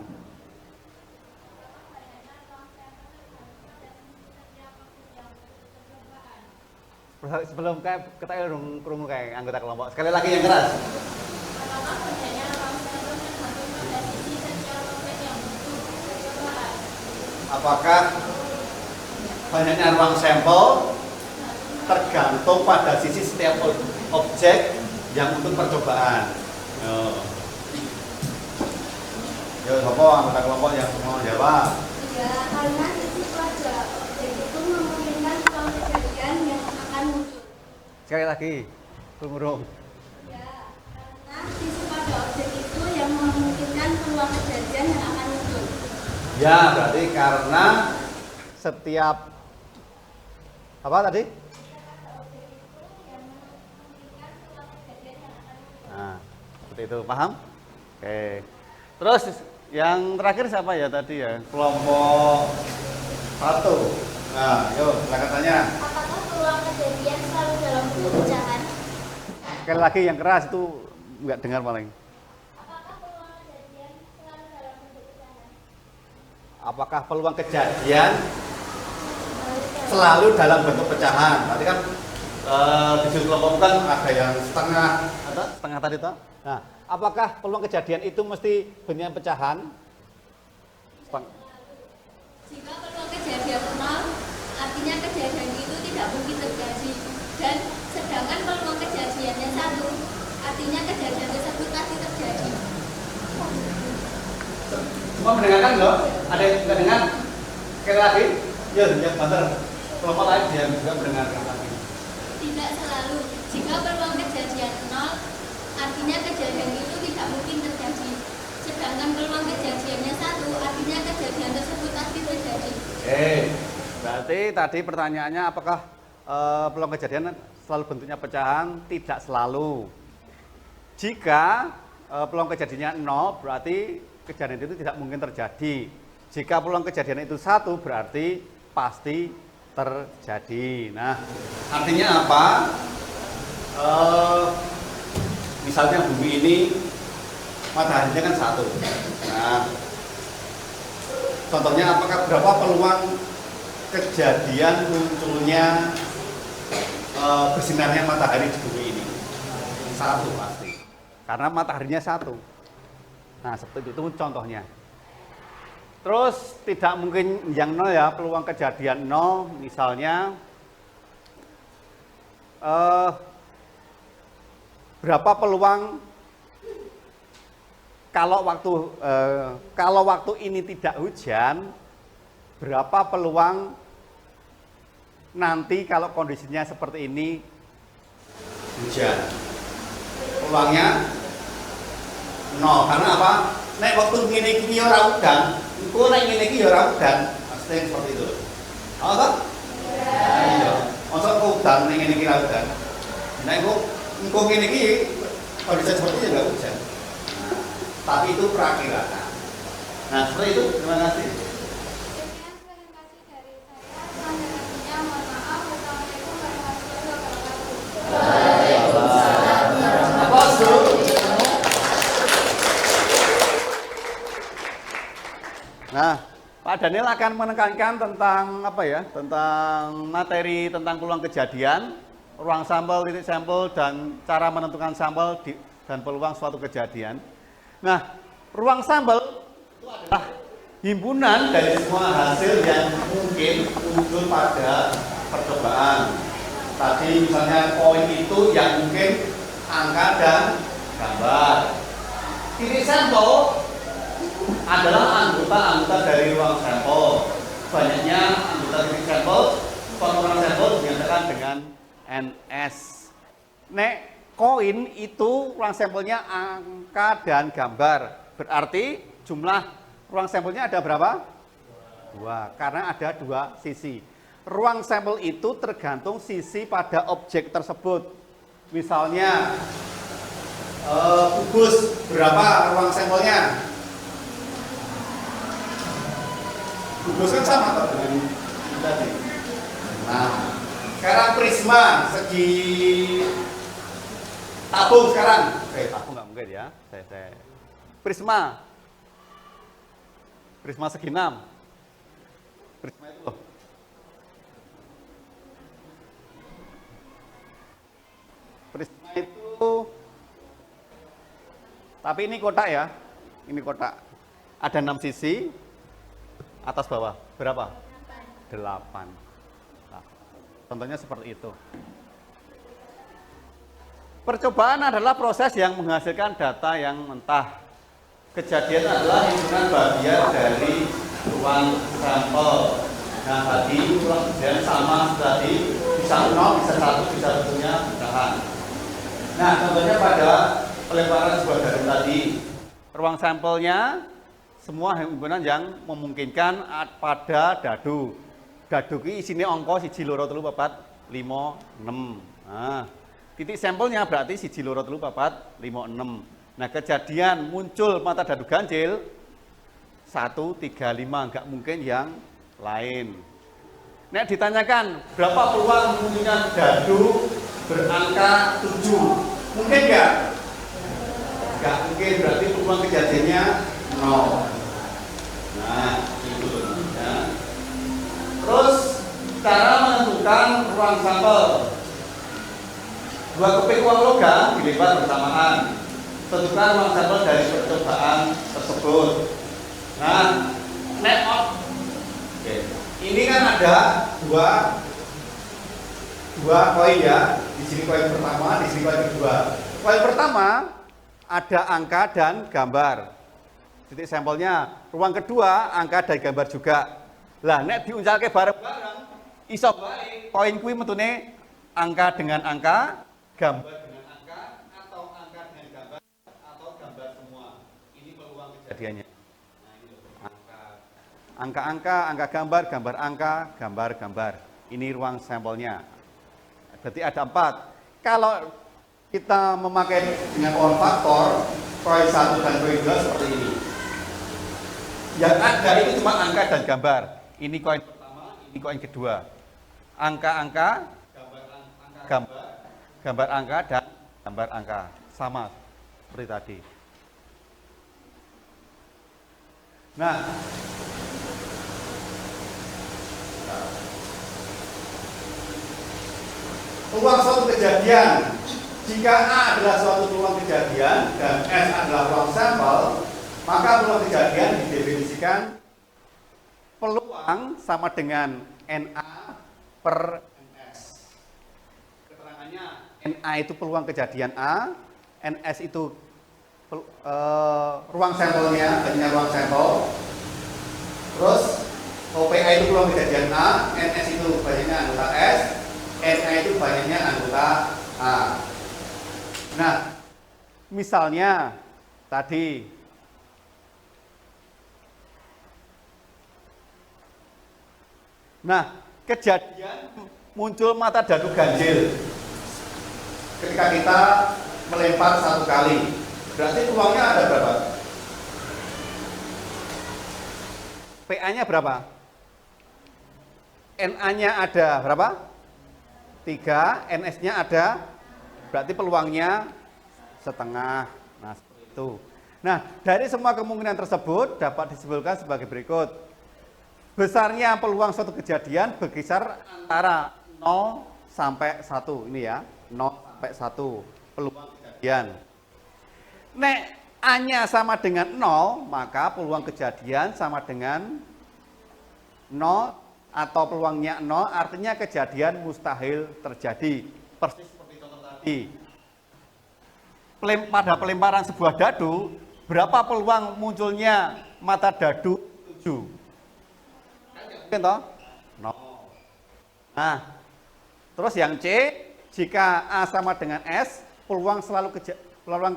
Sebelum kita kerungu kayak anggota kelompok. Sekali lagi yang keras. Apakah banyaknya ruang sampel tergantung pada sisi sosial konkret yang butuh percobaan? Apakah banyaknya ruang sampel tergantung pada sisi setiap objek yang untuk percobaan. Yo, apa anggota kelompok yang mau jawab? Ya, karena sisi pada objek itu memungkinkan peluang kejadian yang akan muncul. Sekali lagi, burung. Ya, karena sisi pada objek itu yang memungkinkan peluang kejadian yang akan muncul. Ya, berarti karena setiap apa tadi? Nah, seperti itu, paham? Oke. Terus yang terakhir siapa ya tadi ya? Kelompok 1. Nah, yuk silakan tanya. Apakah peluang kejadian selalu dalam bentuk pecahan? Sekali lagi yang keras itu nggak dengar paling. Apakah peluang kejadian selalu dalam bentuk pecahan? Apakah peluang kejadian selalu dalam bentuk pecahan? Tadi kan di sudut kelompok kan ada yang setengah, ada setengah tadi toh. Nah, apakah peluang kejadian itu mesti bentuknya pecahan? Jika peluang kejadian 0, artinya kejadian itu tidak mungkin terjadi. Dan sedangkan peluang kejadiannya 1, artinya kejadian tersebut pasti terjadi. Semua mendengarkan loh? Ada yang nggak dengar? Sekali lagi, ya bentar. Kelompok lain dia juga mendengarkan lagi. Tidak selalu. Jika peluang kejadian 0, artinya kejadian itu tidak mungkin terjadi. Sedangkan peluang kejadiannya 1, artinya kejadian tersebut pasti terjadi. Berarti tadi pertanyaannya apakah peluang kejadian selalu bentuknya pecahan? Tidak selalu. Jika peluang kejadiannya 0, berarti kejadian itu tidak mungkin terjadi. Jika peluang kejadian itu 1, berarti pasti terjadi. Nah, artinya apa? Misalnya bumi ini mataharinya kan 1. Nah, contohnya apakah berapa peluang kejadian munculnya bersinarnya matahari di bumi ini? 1 pasti. Karena mataharinya 1. Nah, seperti itu contohnya. Terus tidak mungkin yang 0 ya, peluang kejadian 0 misalnya berapa peluang kalau waktu ini tidak hujan, berapa peluang nanti kalau kondisinya seperti ini hujan? Peluangnya 0. Karena apa? Nek waktu ngene iki ya ora udan, engko nek ngene iki ya ora udan. Maksudnya seperti itu. Apa toh? Iya. Masa kok udan nek ngene iki ora udan. Nek engko ngene iki kondisi seperti itu enggak hujan. Tapi itu perakiraan. Nah, seperti itu. Terima kasih. Sekian presentasi dari saya. Selanjutnya mohon maaf. Wassalamualaikum warahmatullahi wabarakatuh. Apa dulu? Nah, Pak Daniel akan menekankan tentang apa ya? Tentang materi tentang peluang kejadian, ruang sampel, titik sampel, dan cara menentukan sampel dan peluang suatu kejadian. Nah, ruang sampel itu adalah himpunan dari semua hasil yang mungkin muncul pada percobaan. Tadi misalnya poin itu yang mungkin angka dan gambar. Titik sampel adalah anggota-anggota dari ruang sampel. Banyaknya anggota titik sampel, suatu ruang sampel dinyatakan dengan NS. Nek koin itu ruang sampelnya angka dan gambar. Berarti jumlah ruang sampelnya ada berapa? 2. Karena ada 2 sisi. Ruang sampel itu tergantung sisi pada objek tersebut. Misalnya kubus, berapa ruang sampelnya? Kubus kan sama atau dengan tadi. Nah, sekarang prisma segi tabung sekarang. Tabung nggak mungkin ya. Prisma segi 6. Prisma itu loh. Prisma itu, tapi ini kotak ya. Ini kotak. Ada 6 sisi. Atas bawah berapa? 8. Nah, Contohnya seperti itu. Percobaan adalah proses yang menghasilkan data yang mentah. Kejadian adalah hitungan bagian dari ruang sampel. Nah, tadi ruang kejadian sama tadi, bisa 0, bisa 1, bisa tentunya bertahan. Nah, contohnya pada pelemparan sebuah jarum tadi, ruang sampelnya semua himpunan yang memungkinkan pada dadu. Dadu ini isinya angka 1, 2, 3, 4, 5, 6. Nah, titik sampelnya berarti 1, 2, 3, 4, 5, 6. Nah, kejadian muncul mata dadu ganjil 1, 3, 5, nggak mungkin yang lain. Nah, ditanyakan berapa peluang munculnya dadu berangka 7? Mungkin nggak? Nggak mungkin, berarti peluang kejadiannya 0. Nah, itu ya. Terus cara menentukan ruang sampel. 2 keping uang logam dilipat bersamaan. Tentukan ruang sampel dari percobaan tersebut. Nah, net out. Oke. Ini kan ada dua koin ya. Di sini koin pertama, di sini koin kedua. Koin pertama ada angka dan gambar. Titik sampelnya. Ruang kedua angka dan gambar juga. Lah, nek diuncalke bareng-bareng, iso bae koin kuwi metune angka dengan angka, gambar dengan angka, atau angka dengan gambar, atau gambar semua. Ini peluang kejadiannya. Nah, ini angka-angka, angka gambar, gambar angka, gambar gambar. Ini ruang sampelnya. Berarti ada 4. Kalau kita memakai dengan power faktor, koin 1 dan koin 2 seperti ini. Yang ada itu cuma angka dan gambar. Ini koin pertama, ini koin kedua. Angka-angka, gambar angka dan gambar angka sama seperti tadi. Nah, peluang suatu kejadian. Jika A adalah suatu peluang kejadian dan S adalah ruang sampel, maka peluang kejadian didefinisikan peluang sama dengan NA per NS. Keterangannya, NA itu peluang kejadian A, NS itu ruang sampelnya, banyaknya ruang sampel. Terus OPA itu peluang kejadian A, NS itu banyaknya anggota S, NA itu banyaknya anggota A. Nah, misalnya tadi kejadian muncul mata dadu ganjil ketika kita melempar 1 kali. Berarti peluangnya ada berapa? PA-nya berapa? NA-nya ada berapa? 3, NS-nya ada, berarti peluangnya setengah. Nah, seperti itu. Nah, dari semua kemungkinan tersebut dapat disimpulkan sebagai berikut. Besarnya peluang suatu kejadian berkisar antara 0 sampai 1. Ini ya, 0 sampai 1 peluang kejadian. Nek A-nya sama dengan 0, maka peluang kejadian sama dengan 0 atau peluangnya 0, artinya kejadian mustahil terjadi. Persis seperti contoh tadi. Pada pelemparan sebuah dadu, berapa peluang munculnya mata dadu 7? Toh? 0. Nah, terus yang C, jika A sama dengan S, peluang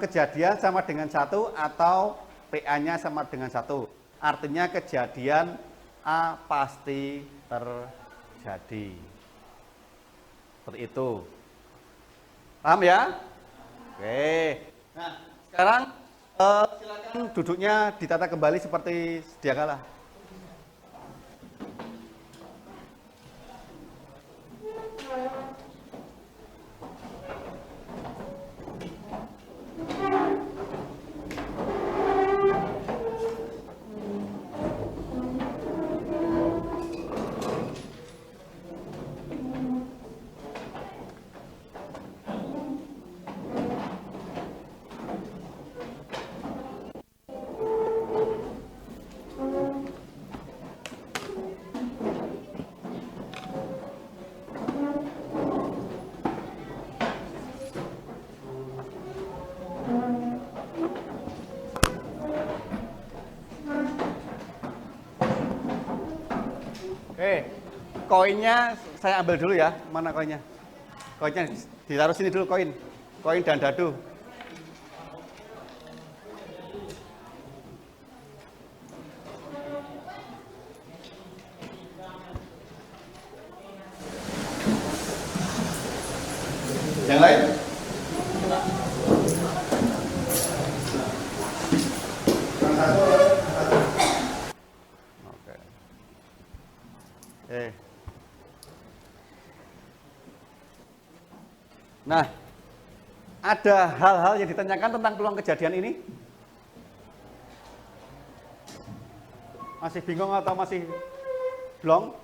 kejadian sama dengan 1 atau PA-nya sama dengan 1. Artinya kejadian A pasti terjadi. Seperti itu. Paham ya? Oke. Nah, sekarang silakan duduknya ditata kembali seperti sedia kala. koinnya saya ambil dulu ya. Mana koinnya? Koinnya ditaruh sini dulu koin. Koin dan dadu. Yang lain? Oke. Nah, ada hal-hal yang ditanyakan tentang peluang kejadian ini? Masih bingung atau masih blong?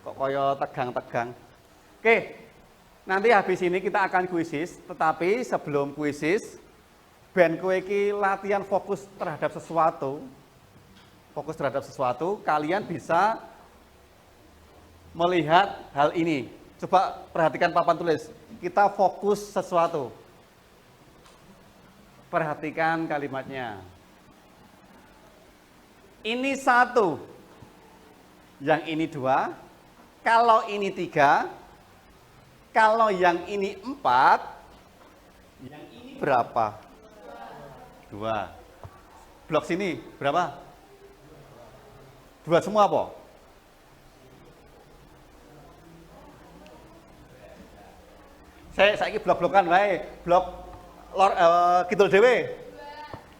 Kok koyo tegang-tegang? Oke, nanti habis ini kita akan kuisis, tetapi sebelum kuisis, ben kowe iki latihan fokus terhadap sesuatu, kalian bisa melihat hal ini. Coba perhatikan papan tulis, kita fokus sesuatu. Perhatikan kalimatnya. Ini 1, yang ini 2, kalau ini 3, kalau yang ini 4, yang ini berapa? 2. Blok sini berapa? 2 semua apa? Saya ini blok-blokan wae, blok lor kidul dhewe.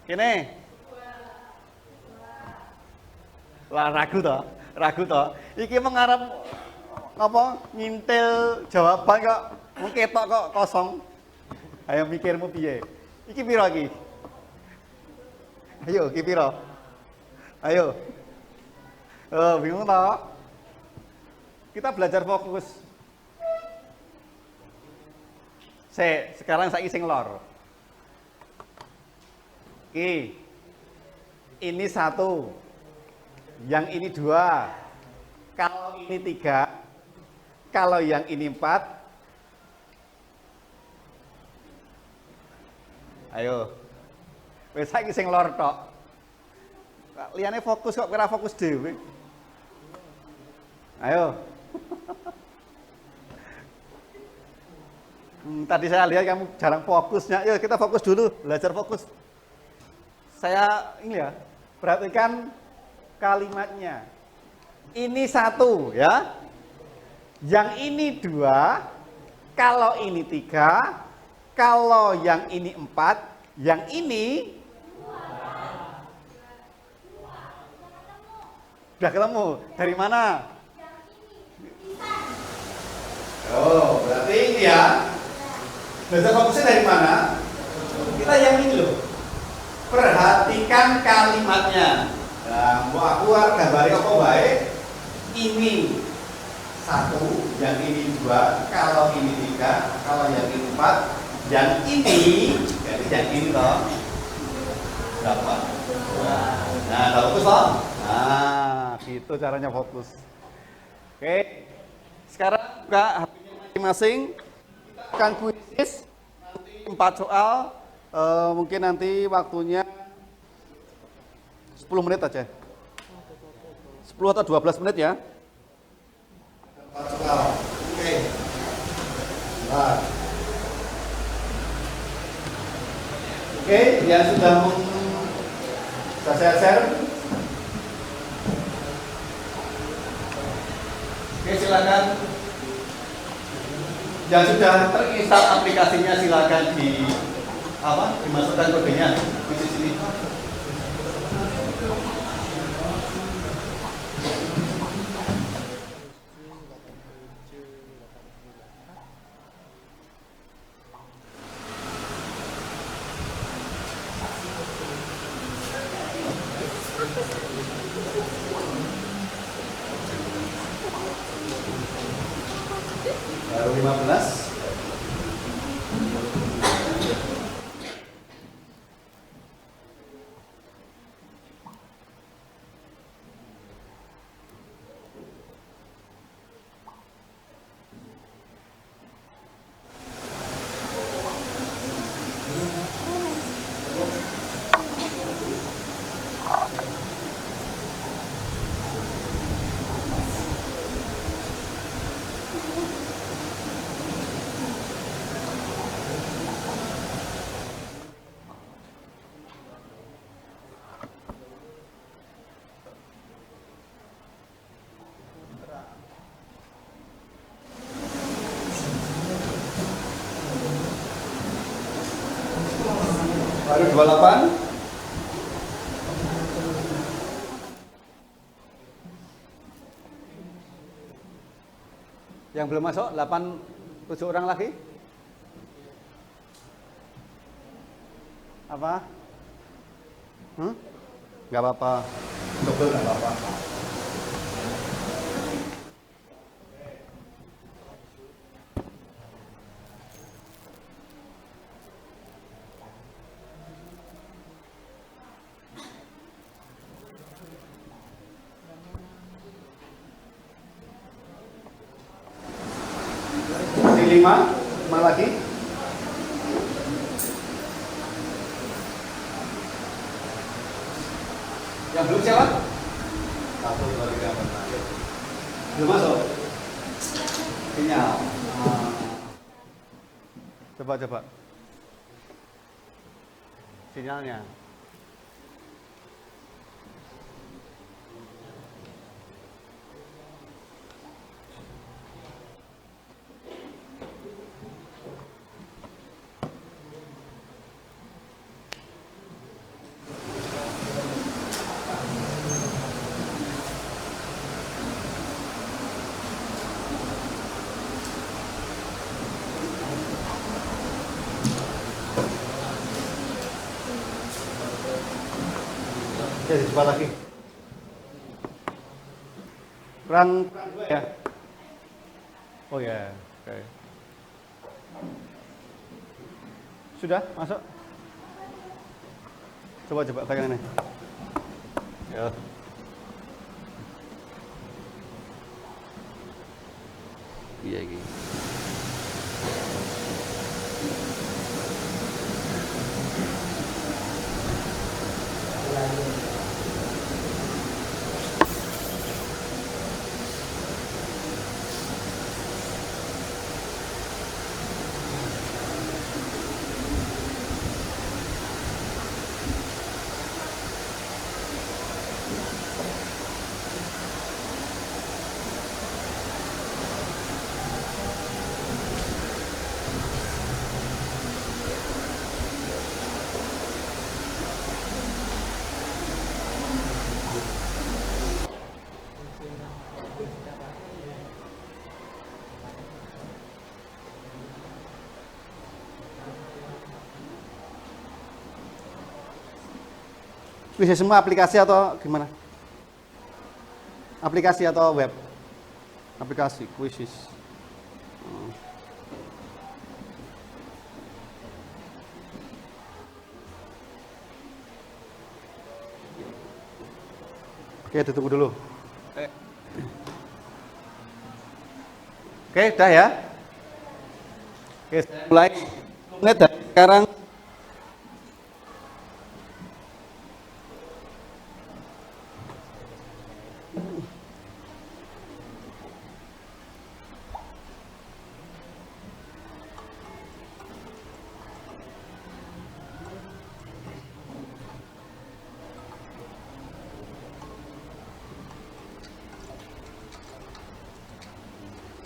Kene. Lah ragu to. Iki mengarep apa ngintil jawaban kok mung ketok kok kosong. Ayo mikirmu piye? Iki piro iki? Ayo, iki piro? Ayo. Oh, bingung toh? Kita belajar fokus. Sekarang saya sing lor. Oke. Ini 1. Yang ini 2. Kalau ini 3. Kalau yang ini 4. Ayo. Wis saiki sing lor tok. Liyane fokus kok ora fokus dhewe. Ayo. Tadi saya lihat kamu jarang fokusnya. Yuk kita fokus dulu, belajar fokus. Saya ini ya, perhatikan kalimatnya. Ini 1 ya. Yang ini 2, kalau ini 3, kalau yang ini 4, yang ini udah ketemu. Dari mana? Oh, berarti ini ya. Belajar fokusnya dari mana? Kita yang ini loh. Perhatikan kalimatnya. Nah, aku gambari apa baik? Ini 1, yang ini 2, kalau ini 3, kalau yang ini 4, yang ini, jadi yang ini toh berapa? Nah, udah fokus toh? Nah, gitu caranya fokus. Oke, sekarang buka HP masing-masing. Kita akan kuisis nanti 4 soal. Mungkin nanti waktunya 10 menit aja. 10 atau 12 menit ya. 4 soal. Oke. Nah. Oke, yang sudah saya share. Oke, silakan. Yang sudah terinstall aplikasinya silakan dimasukkan kodenya di sini. Baru 15. Baru 28. Yang belum masuk 7 orang lagi. Apa? Nggak apa-apa. Double nggak apa-apa. Masih 5 lagi. Yang belum siapa? 1, 2, 3, 4, 5. Belum masuk? Sinyal. Coba. Sinyalnya. Oke, coba lagi. Kurang ya. Oh ya, oke. Sudah masuk? Coba pegang ini. Ya. Iya gitu. Bisa semua aplikasi atau gimana? Aplikasi atau web? Aplikasi, quizzes. Oke, ditunggu dulu. Oke, udah ya. Oke, mulai. Menit dari sekarang.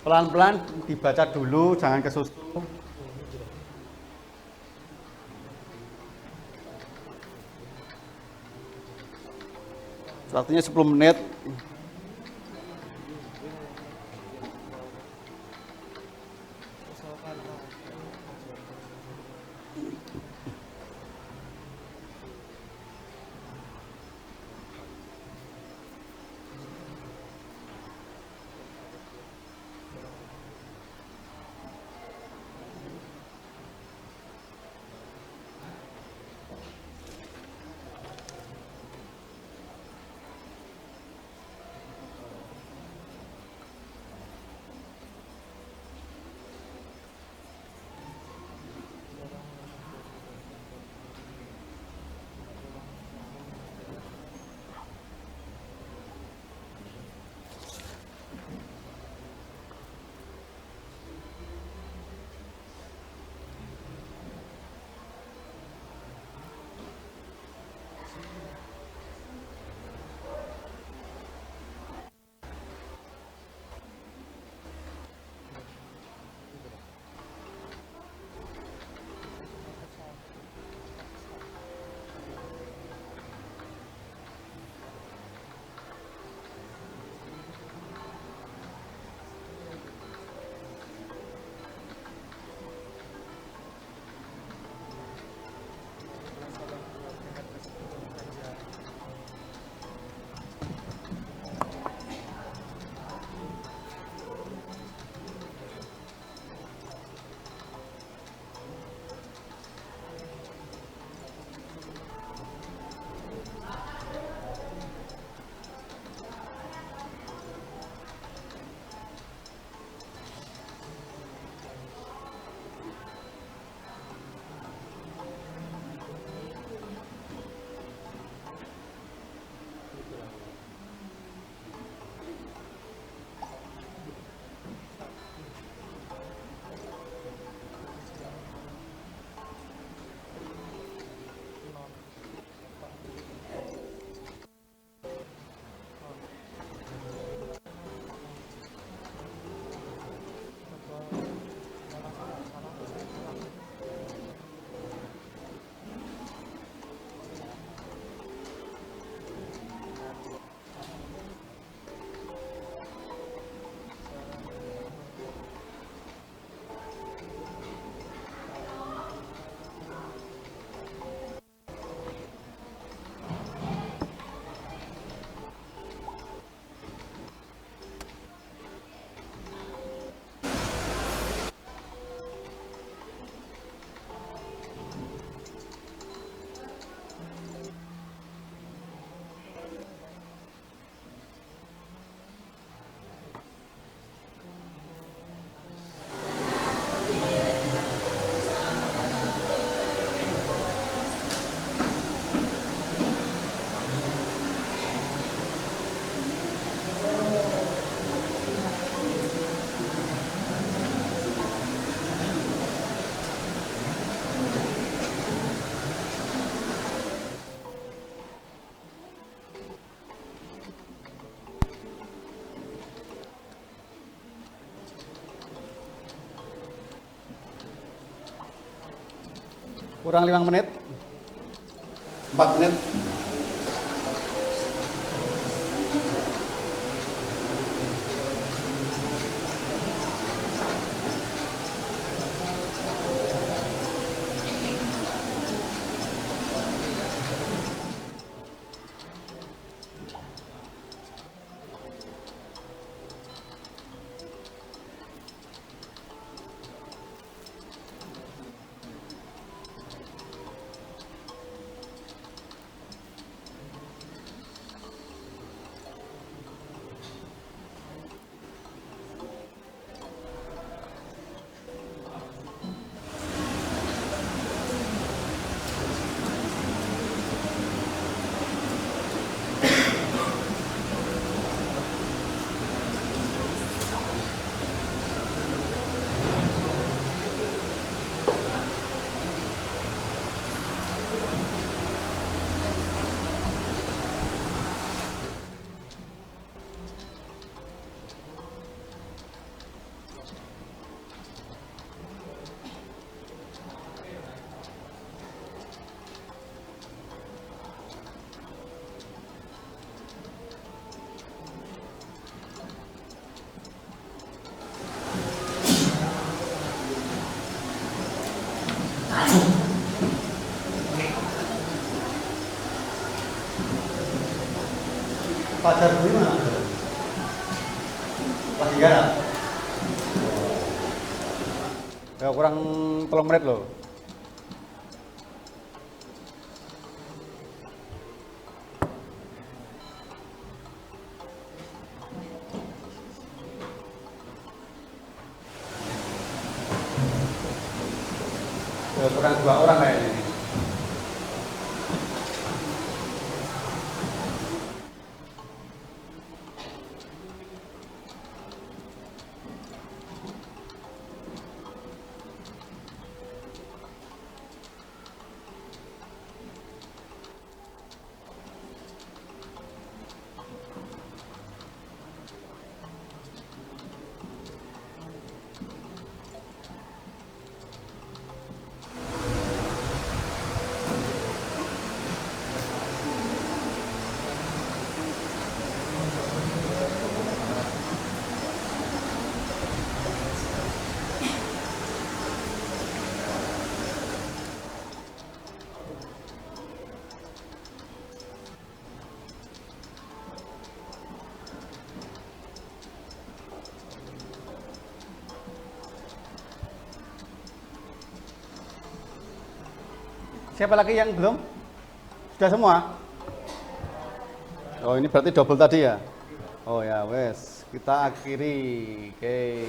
Pelan-pelan dibaca dulu, jangan kesusu. Waktunya 10 menit. Kurang 5 menit. 4 menit. Pacar gue mana? Pasti garap. Ya kurang 3 menit loh. Ya, kurang 2 orang kayaknya ini. Siapa lagi yang belum? Sudah semua? Oh ini berarti double tadi ya? Oh ya wes, kita akhiri. Oke.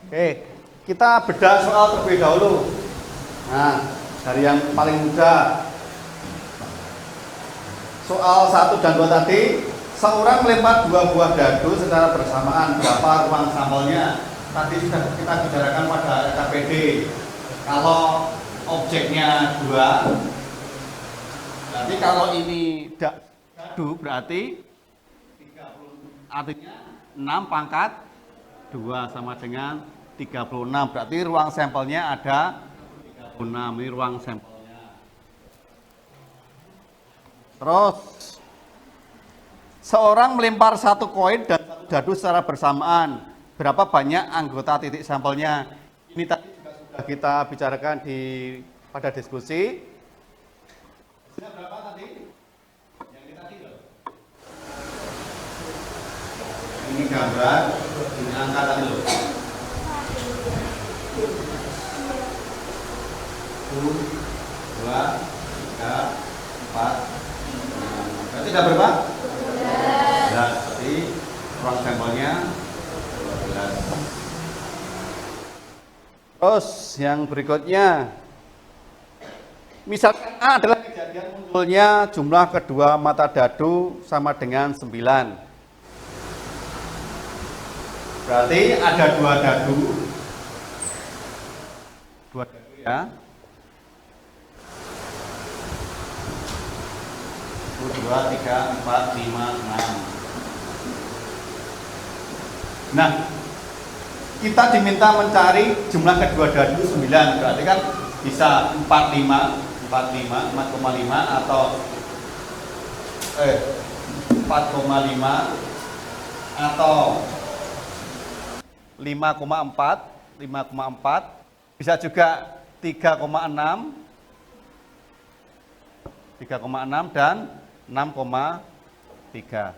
Oke, kita bedah soal terlebih dahulu. Nah, dari yang paling mudah. Soal 1 dan 2 tadi, seorang melempar 2 buah dadu secara bersamaan. Berapa ruang sampelnya? Tadi sudah kita bicarakan pada RKPD. Kalau objeknya 2, berarti kalau ini dadu berarti 30, artinya 6 pangkat 2 sama dengan 36. Berarti ruang sampelnya ada 6, ini ruang sampelnya. Terus seorang melempar 1 koin dan 1 dadu secara bersamaan. Berapa banyak anggota titik sampelnya? Ini tadi juga sudah kita bicarakan pada diskusi. Berapa tadi? Yang ini tadi loh. Ini gambar, ini angka tadi loh. 1, 2, 3, 4, 5. Berarti ada berapa? 12. Berarti ruang sampelnya 12. Terus yang berikutnya, misalkan A adalah kejadian munculnya jumlah kedua mata dadu sama dengan 9. Berarti ada 2 dadu Dua dadu ya. 1, 2, 3, 4, 5, 6. Nah, kita diminta mencari jumlah kedua dadu 9, berarti kan bisa 45, 4,5 atau 4,5 atau 5,4, bisa juga 3,6 dan 6,3.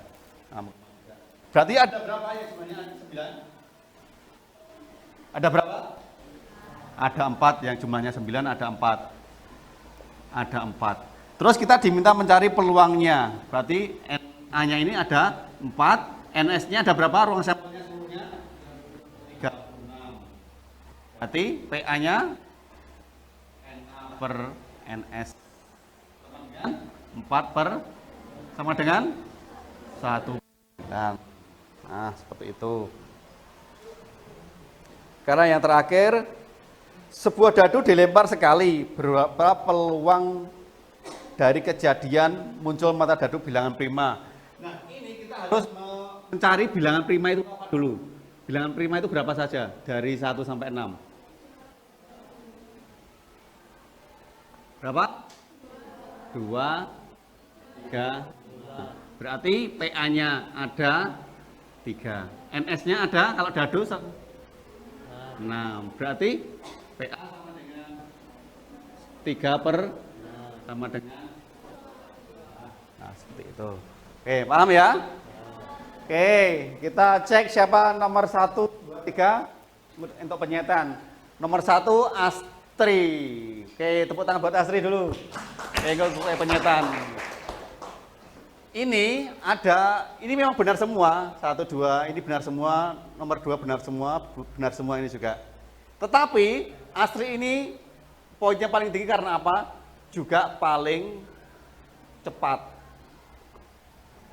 Berarti ada berapa ya sebenarnya 9? Ada berapa? Ada 4, yang jumlahnya 9 ada 4. Ada 4. Terus kita diminta mencari peluangnya. Berarti NA-nya ini ada 4, NS-nya ada berapa? Ruang sampelnya seluruhnya 36. Berarti PA-nya NA per NS sama dengan 1. Nah, seperti itu. Karena yang terakhir, sebuah dadu dilempar sekali, berapa peluang dari kejadian muncul mata dadu bilangan prima. Nah, ini kita harus mencari bilangan prima itu apa dulu. Bilangan prima itu berapa saja? Dari 1 sampai 6. Berapa? 2, 3, 4. Berarti PA-nya ada 3. NS-nya ada, kalau dadu 6. Berarti PA sama dengan 3 per sama dengan, nah seperti itu. Oke, paham ya? Oke, kita cek siapa nomor 1, 2, 3 untuk penyetan. Nomor 1 Astri. Oke, tepuk tangan buat Astri dulu. Untuk penyetan. Ini memang benar semua. 1, 2 ini benar semua. Nomor 2 benar semua ini juga. Tetapi Astri ini poinnya paling tinggi karena apa? Juga paling cepat.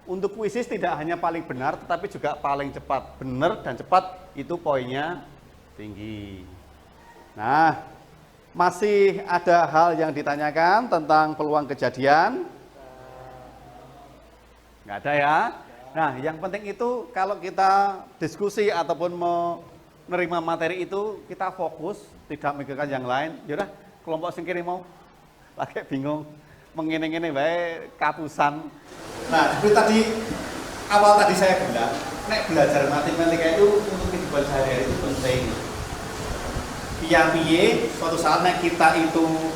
Untuk kuisis tidak hanya paling benar, tetapi juga paling cepat. Benar dan cepat itu poinnya tinggi. Nah, masih ada hal yang ditanyakan tentang peluang kejadian? Nggak ada ya? Nah, yang penting itu kalau kita diskusi ataupun menerima materi itu, kita fokus, tidak memikirkan yang lain. Yaudah, kelompok sing kiri mau pakai bingung, mengene-ngene bae kapusan. Nah, seperti tadi awal tadi saya bilang, nek belajar matematika itu untuk kehidupan sehari-hari itu penting. Piye suatu saat nek kita itu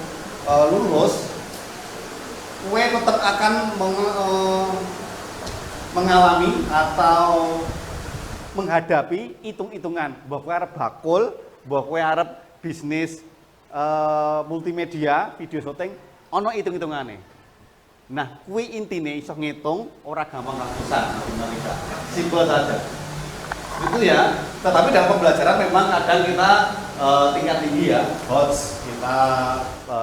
lulus, kue tetap akan mengalami atau menghadapi hitung-hitungan. Bahwa kue harap bakul, bahwa kue harap bisnis multimedia, video syuting, ono hitung-hitungannya. Nah, kue intine iso ngitung, ora gampang ratusan, simpel saja. Itu ya. Tetapi dalam pembelajaran memang kadang kita tingkat tinggi ya, kita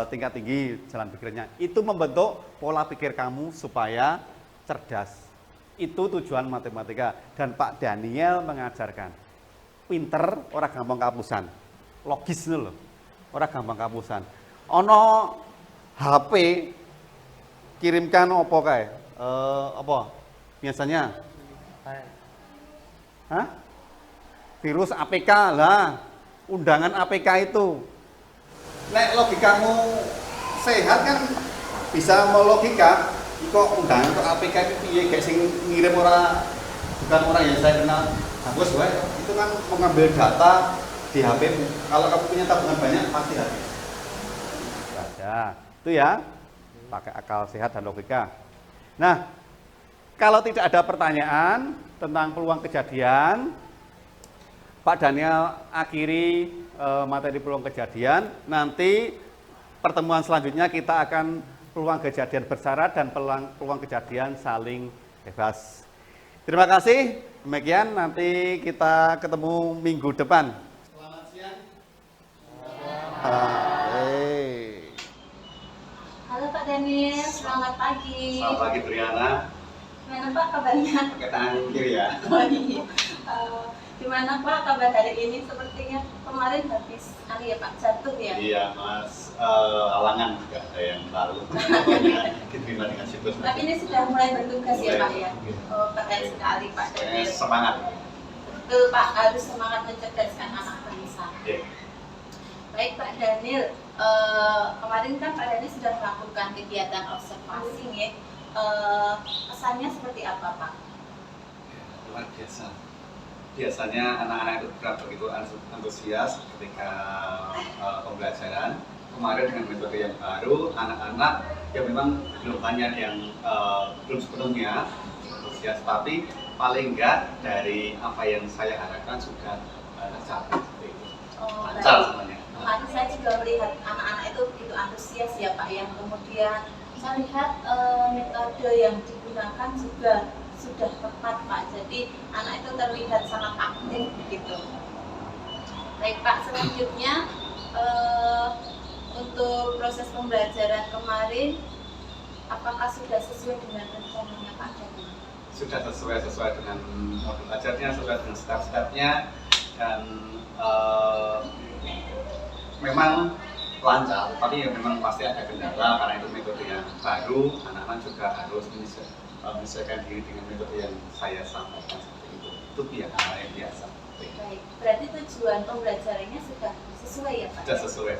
tingkat tinggi jalan pikirnya. Itu membentuk pola pikir kamu supaya cerdas. Itu tujuan matematika. Dan Pak Daniel mengajarkan, pinter orang gampang kapusan, logis loh, orang gampang kapusan. Ono HP kirimkan opo kae? Apa? Biasanya? Hah? Virus APK lah, undangan APK itu. Nek logikamu sehat kan bisa melogika. Kok undangan ke APK itu piye gak sing ngirim bukan orang yang saya kenal. Bagus wae. Itu kan mengambil data di HP. Kalau kamu punya tabungan banyak pasti habis. Ada. Itu ya. Pakai akal sehat dan logika. Nah, kalau tidak ada pertanyaan tentang peluang kejadian, Pak Daniel akhiri materi peluang kejadian. Nanti pertemuan selanjutnya kita akan peluang kejadian bersyarat dan peluang kejadian saling bebas. Terima kasih. Demikian, nanti kita ketemu minggu depan. Selamat siang. Halo Pak Daniel, selamat pagi. Selamat pagi Triana. Gimana Pak kabarnya? Pakai tangan kiri ya. Oh iya. Gimana Pak kabar hari ini? Sepertinya kemarin habis sekali ya Pak, jatuh ya. Iya Mas, halangan juga ada yang lalu diterima dengan syukur. Tapi ini sudah mulai bertugas ya Pak ya. Mulai. Oh, keren sekali Pak Saya Daniel. semangat. Betul Pak, harus semangat mencerdaskan anak bangsa. Oke. Baik Pak Daniel, kemarin kan Pak Daniel sudah melakukan kegiatan observasi ya. Pesannya seperti apa Pak? Luar biasa. Biasanya anak-anak itu begitu antusias ketika pembelajaran. Kemarin dengan metode yang baru, anak-anak yang memang belum banyak yang belum sepenuhnya antusias, tapi paling enggak dari apa yang saya harapkan sudah tercapai. Oh, Lancar baik. semuanya. Kemarin saya juga melihat anak-anak itu begitu antusias ya Pak, yang kemudian saya lihat metode yang digunakan juga sudah tepat Pak, jadi anak itu terlihat sangat aktif begitu. Baik Pak, selanjutnya untuk proses pembelajaran kemarin, apakah sudah sesuai dengan rencananya Pak Daniel? Sudah sesuai dengan modul ajarnya, sesuai dengan step-stepnya, dan memang lancar, tapi ya memang pasti ada kendala karena itu metode yang baru. Anak-anak juga harus menyesuaikan diri dengan metode yang saya sampaikan seperti itu. Itu hal yang biasa. Baik, berarti tujuan pembelajarannya sudah sesuai ya Pak? Sudah sesuai.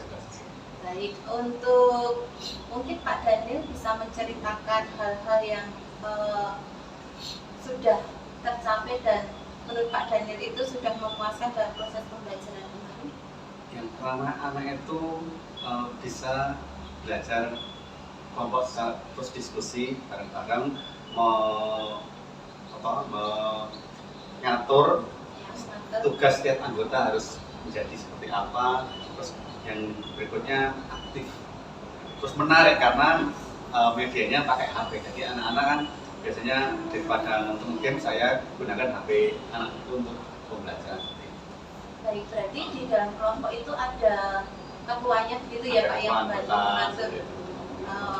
Baik, untuk mungkin Pak Daniel bisa menceritakan hal-hal yang sudah tercapai dan menurut Pak Daniel itu sudah memuaskan dalam proses pembelajaran kemarin. Yang pertama, anak itu bisa belajar kelompok terus diskusi bareng-bareng, mengatur tugas setiap anggota harus menjadi seperti apa. Terus yang berikutnya aktif, terus menarik karena medianya pakai HP. Jadi anak-anak kan biasanya daripada nonton game, saya gunakan HP anak itu untuk pembelajaran. Baik, berarti di dalam kelompok itu ada ketuanya begitu ya Pak yang membantu mengatur.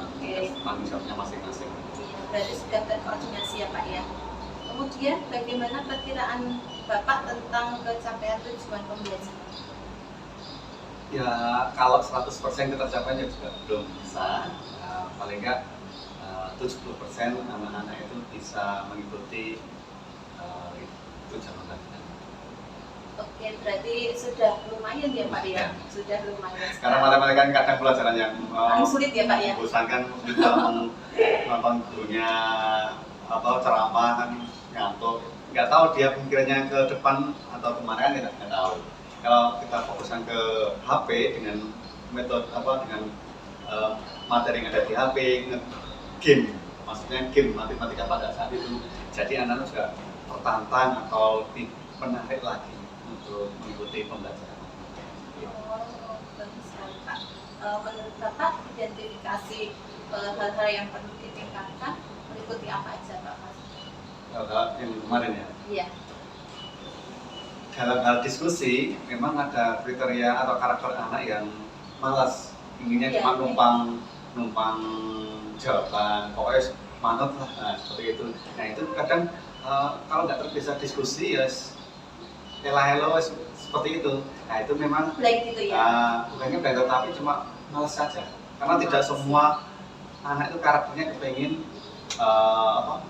Oke. Tanggung jawabnya masing-masing. Iya, berarti sudah terkoordinasi ya Pak ya. Kemudian bagaimana perkiraan Bapak tentang capaian tujuan pembelajaran? Ya kalau 100% kita capai ya juga belum bisa. Paling enggak 70% anak-anak itu bisa mengikuti tujuan pembelajaran. Oke, berarti sudah lumayan ya Pak ya? Ya. Sudah lumayan. Karena matematika kan kadang pelajaran yang paling sulit ya Pak ya? membosankan, kita nonton gurunya ceramah kan ngantuk, nggak tahu dia pemikirannya ke depan atau kemana kan kita nggak tahu. Kalau kita fokuskan ke HP dengan metode dengan materi yang ada di HP, game, maksudnya game matematika pada saat itu, jadi anak-anak juga tertantang atau lebih menarik lagi untuk mengikuti pembelajaran. Oh, bagus sekali Pak. Menurut Bapak identifikasi hal-hal yang perlu ditingkatkan meliputi apa aja Pak? Hal-hal yang kemarin ya. Iya. Dalam hal diskusi, memang ada kriteria atau karakter anak yang malas, inginnya Iya, cuma iya. numpang jawaban, pokoknya manut lah, nah, seperti itu. Nah itu kadang kalau nggak terbiasa diskusi ya elo seperti itu. Nah itu memang Blank gitu ya? bukannya belajar tapi cuma malas saja, karena tidak semua anak itu karakternya kepengen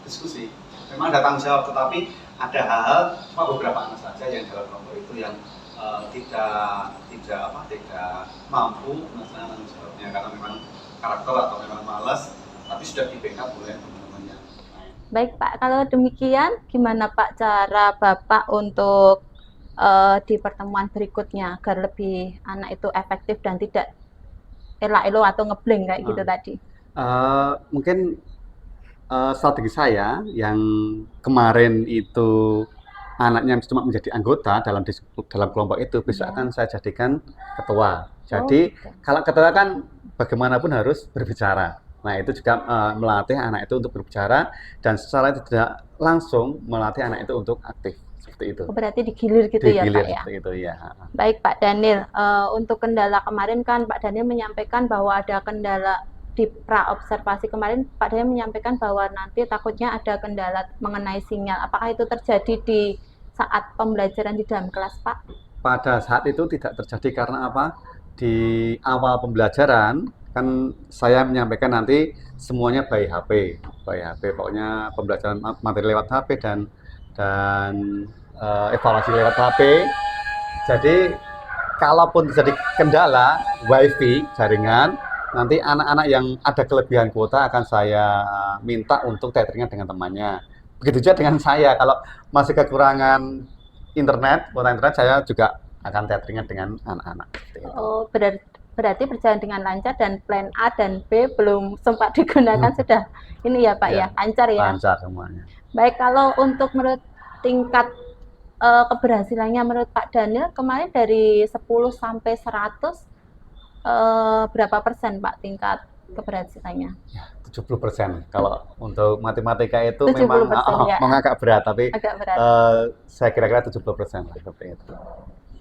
diskusi. Memang ada tanggung jawab, tetapi ada hal-hal cuma beberapa anak saja yang dalam kelompok itu yang tidak mampu melaksanakan tanggung jawabnya karena memang karakter atau memang malas, tapi sudah di backup oleh teman-temannya. Baik Pak, kalau demikian gimana Pak cara Bapak untuk di pertemuan berikutnya agar lebih anak itu efektif dan tidak elo-elo atau ngeblank kayak gitu tadi? Mungkin strategi saya yang kemarin itu anaknya cuma menjadi anggota dalam kelompok itu, besok akan saya jadikan ketua. Jadi kalau ketua kan bagaimanapun harus berbicara. Nah itu juga melatih anak itu untuk berbicara dan secara tidak langsung melatih anak itu untuk aktif seperti itu. Berarti digilir gitu ya Pak ya? Itu ya. Baik Pak Daniel, untuk kendala kemarin kan Pak Daniel menyampaikan bahwa ada kendala di pra-observasi kemarin. Pak Daniel menyampaikan bahwa nanti takutnya ada kendala mengenai sinyal. Apakah itu terjadi di saat pembelajaran di dalam kelas Pak? pada saat itu tidak terjadi karena apa? Di awal pembelajaran kan saya menyampaikan nanti semuanya by HP, pokoknya pembelajaran materi lewat HP dan evaluasi lewat HP. Jadi kalaupun terjadi kendala WiFi jaringan, nanti anak-anak yang ada kelebihan kuota akan saya minta untuk tetheringan dengan temannya. Begitu juga dengan saya, kalau masih kekurangan kuota internet, saya juga akan tetheringan dengan anak-anak. Oh, berarti berjalan dengan lancar dan plan A dan B belum sempat digunakan sudah ini ya Pak ya, lancar ya. Lancar semuanya. Baik, kalau untuk menurut tingkat keberhasilannya menurut Pak Daniel kemarin dari 10 sampai 100 berapa persen Pak tingkat keberhasilannya? 70%. Kalau untuk matematika itu 70% memang ya. memang agak berat, tapi Agak berat. saya kira-kira 70% lah seperti itu.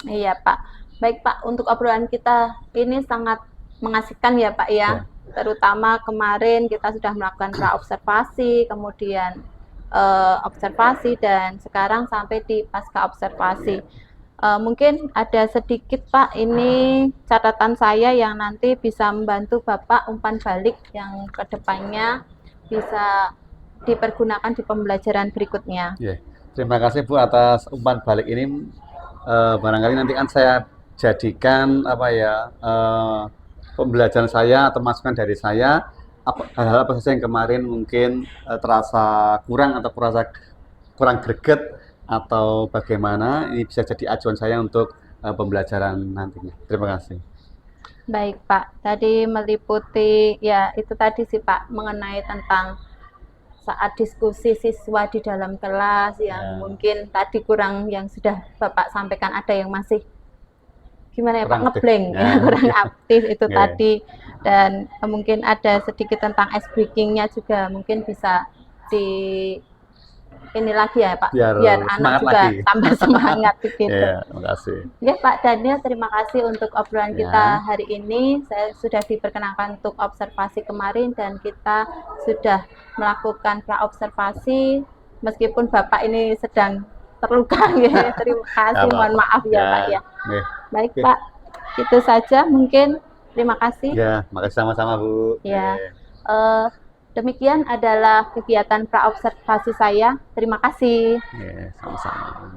Iya Pak. Baik Pak, untuk obrolan kita ini sangat mengasihkan ya Pak ya. Terutama kemarin kita sudah melakukan pra-observasi, kemudian observasi, dan sekarang sampai di pasca observasi. Mungkin ada sedikit Pak, ini catatan saya yang nanti bisa membantu Bapak umpan balik yang kedepannya bisa dipergunakan di pembelajaran berikutnya. Terima kasih Bu atas umpan balik ini. Barangkali nanti kan saya jadikan pembelajaran saya atau masukan dari saya, hal-hal apa saja yang kemarin mungkin terasa kurang atau kurang greget atau bagaimana, ini bisa jadi acuan saya untuk pembelajaran nantinya. Terima kasih. Baik Pak, tadi meliputi ya itu tadi sih Pak, mengenai tentang saat diskusi siswa di dalam kelas yang mungkin tadi kurang, yang sudah Bapak sampaikan ada yang masih gimana ya Pak, ngeblank ya, kurang aktif itu tadi, dan mungkin ada sedikit tentang ice breaking-nya juga mungkin bisa di ini lagi ya Pak, biar anak juga lagi, tambah semangat begitu. Terima kasih. Ya Pak Daniel, terima kasih untuk obrolan kita hari ini. Saya sudah diperkenankan untuk observasi kemarin dan kita sudah melakukan pra-observasi meskipun Bapak ini sedang terluka ya. Terima kasih, mohon maaf ya Pak ya. Baik Pak, itu saja mungkin. Terima kasih. Ya, makasih sama-sama Bu. Ya. Demikian adalah kegiatan pra-observasi saya. Terima kasih. Sama-sama.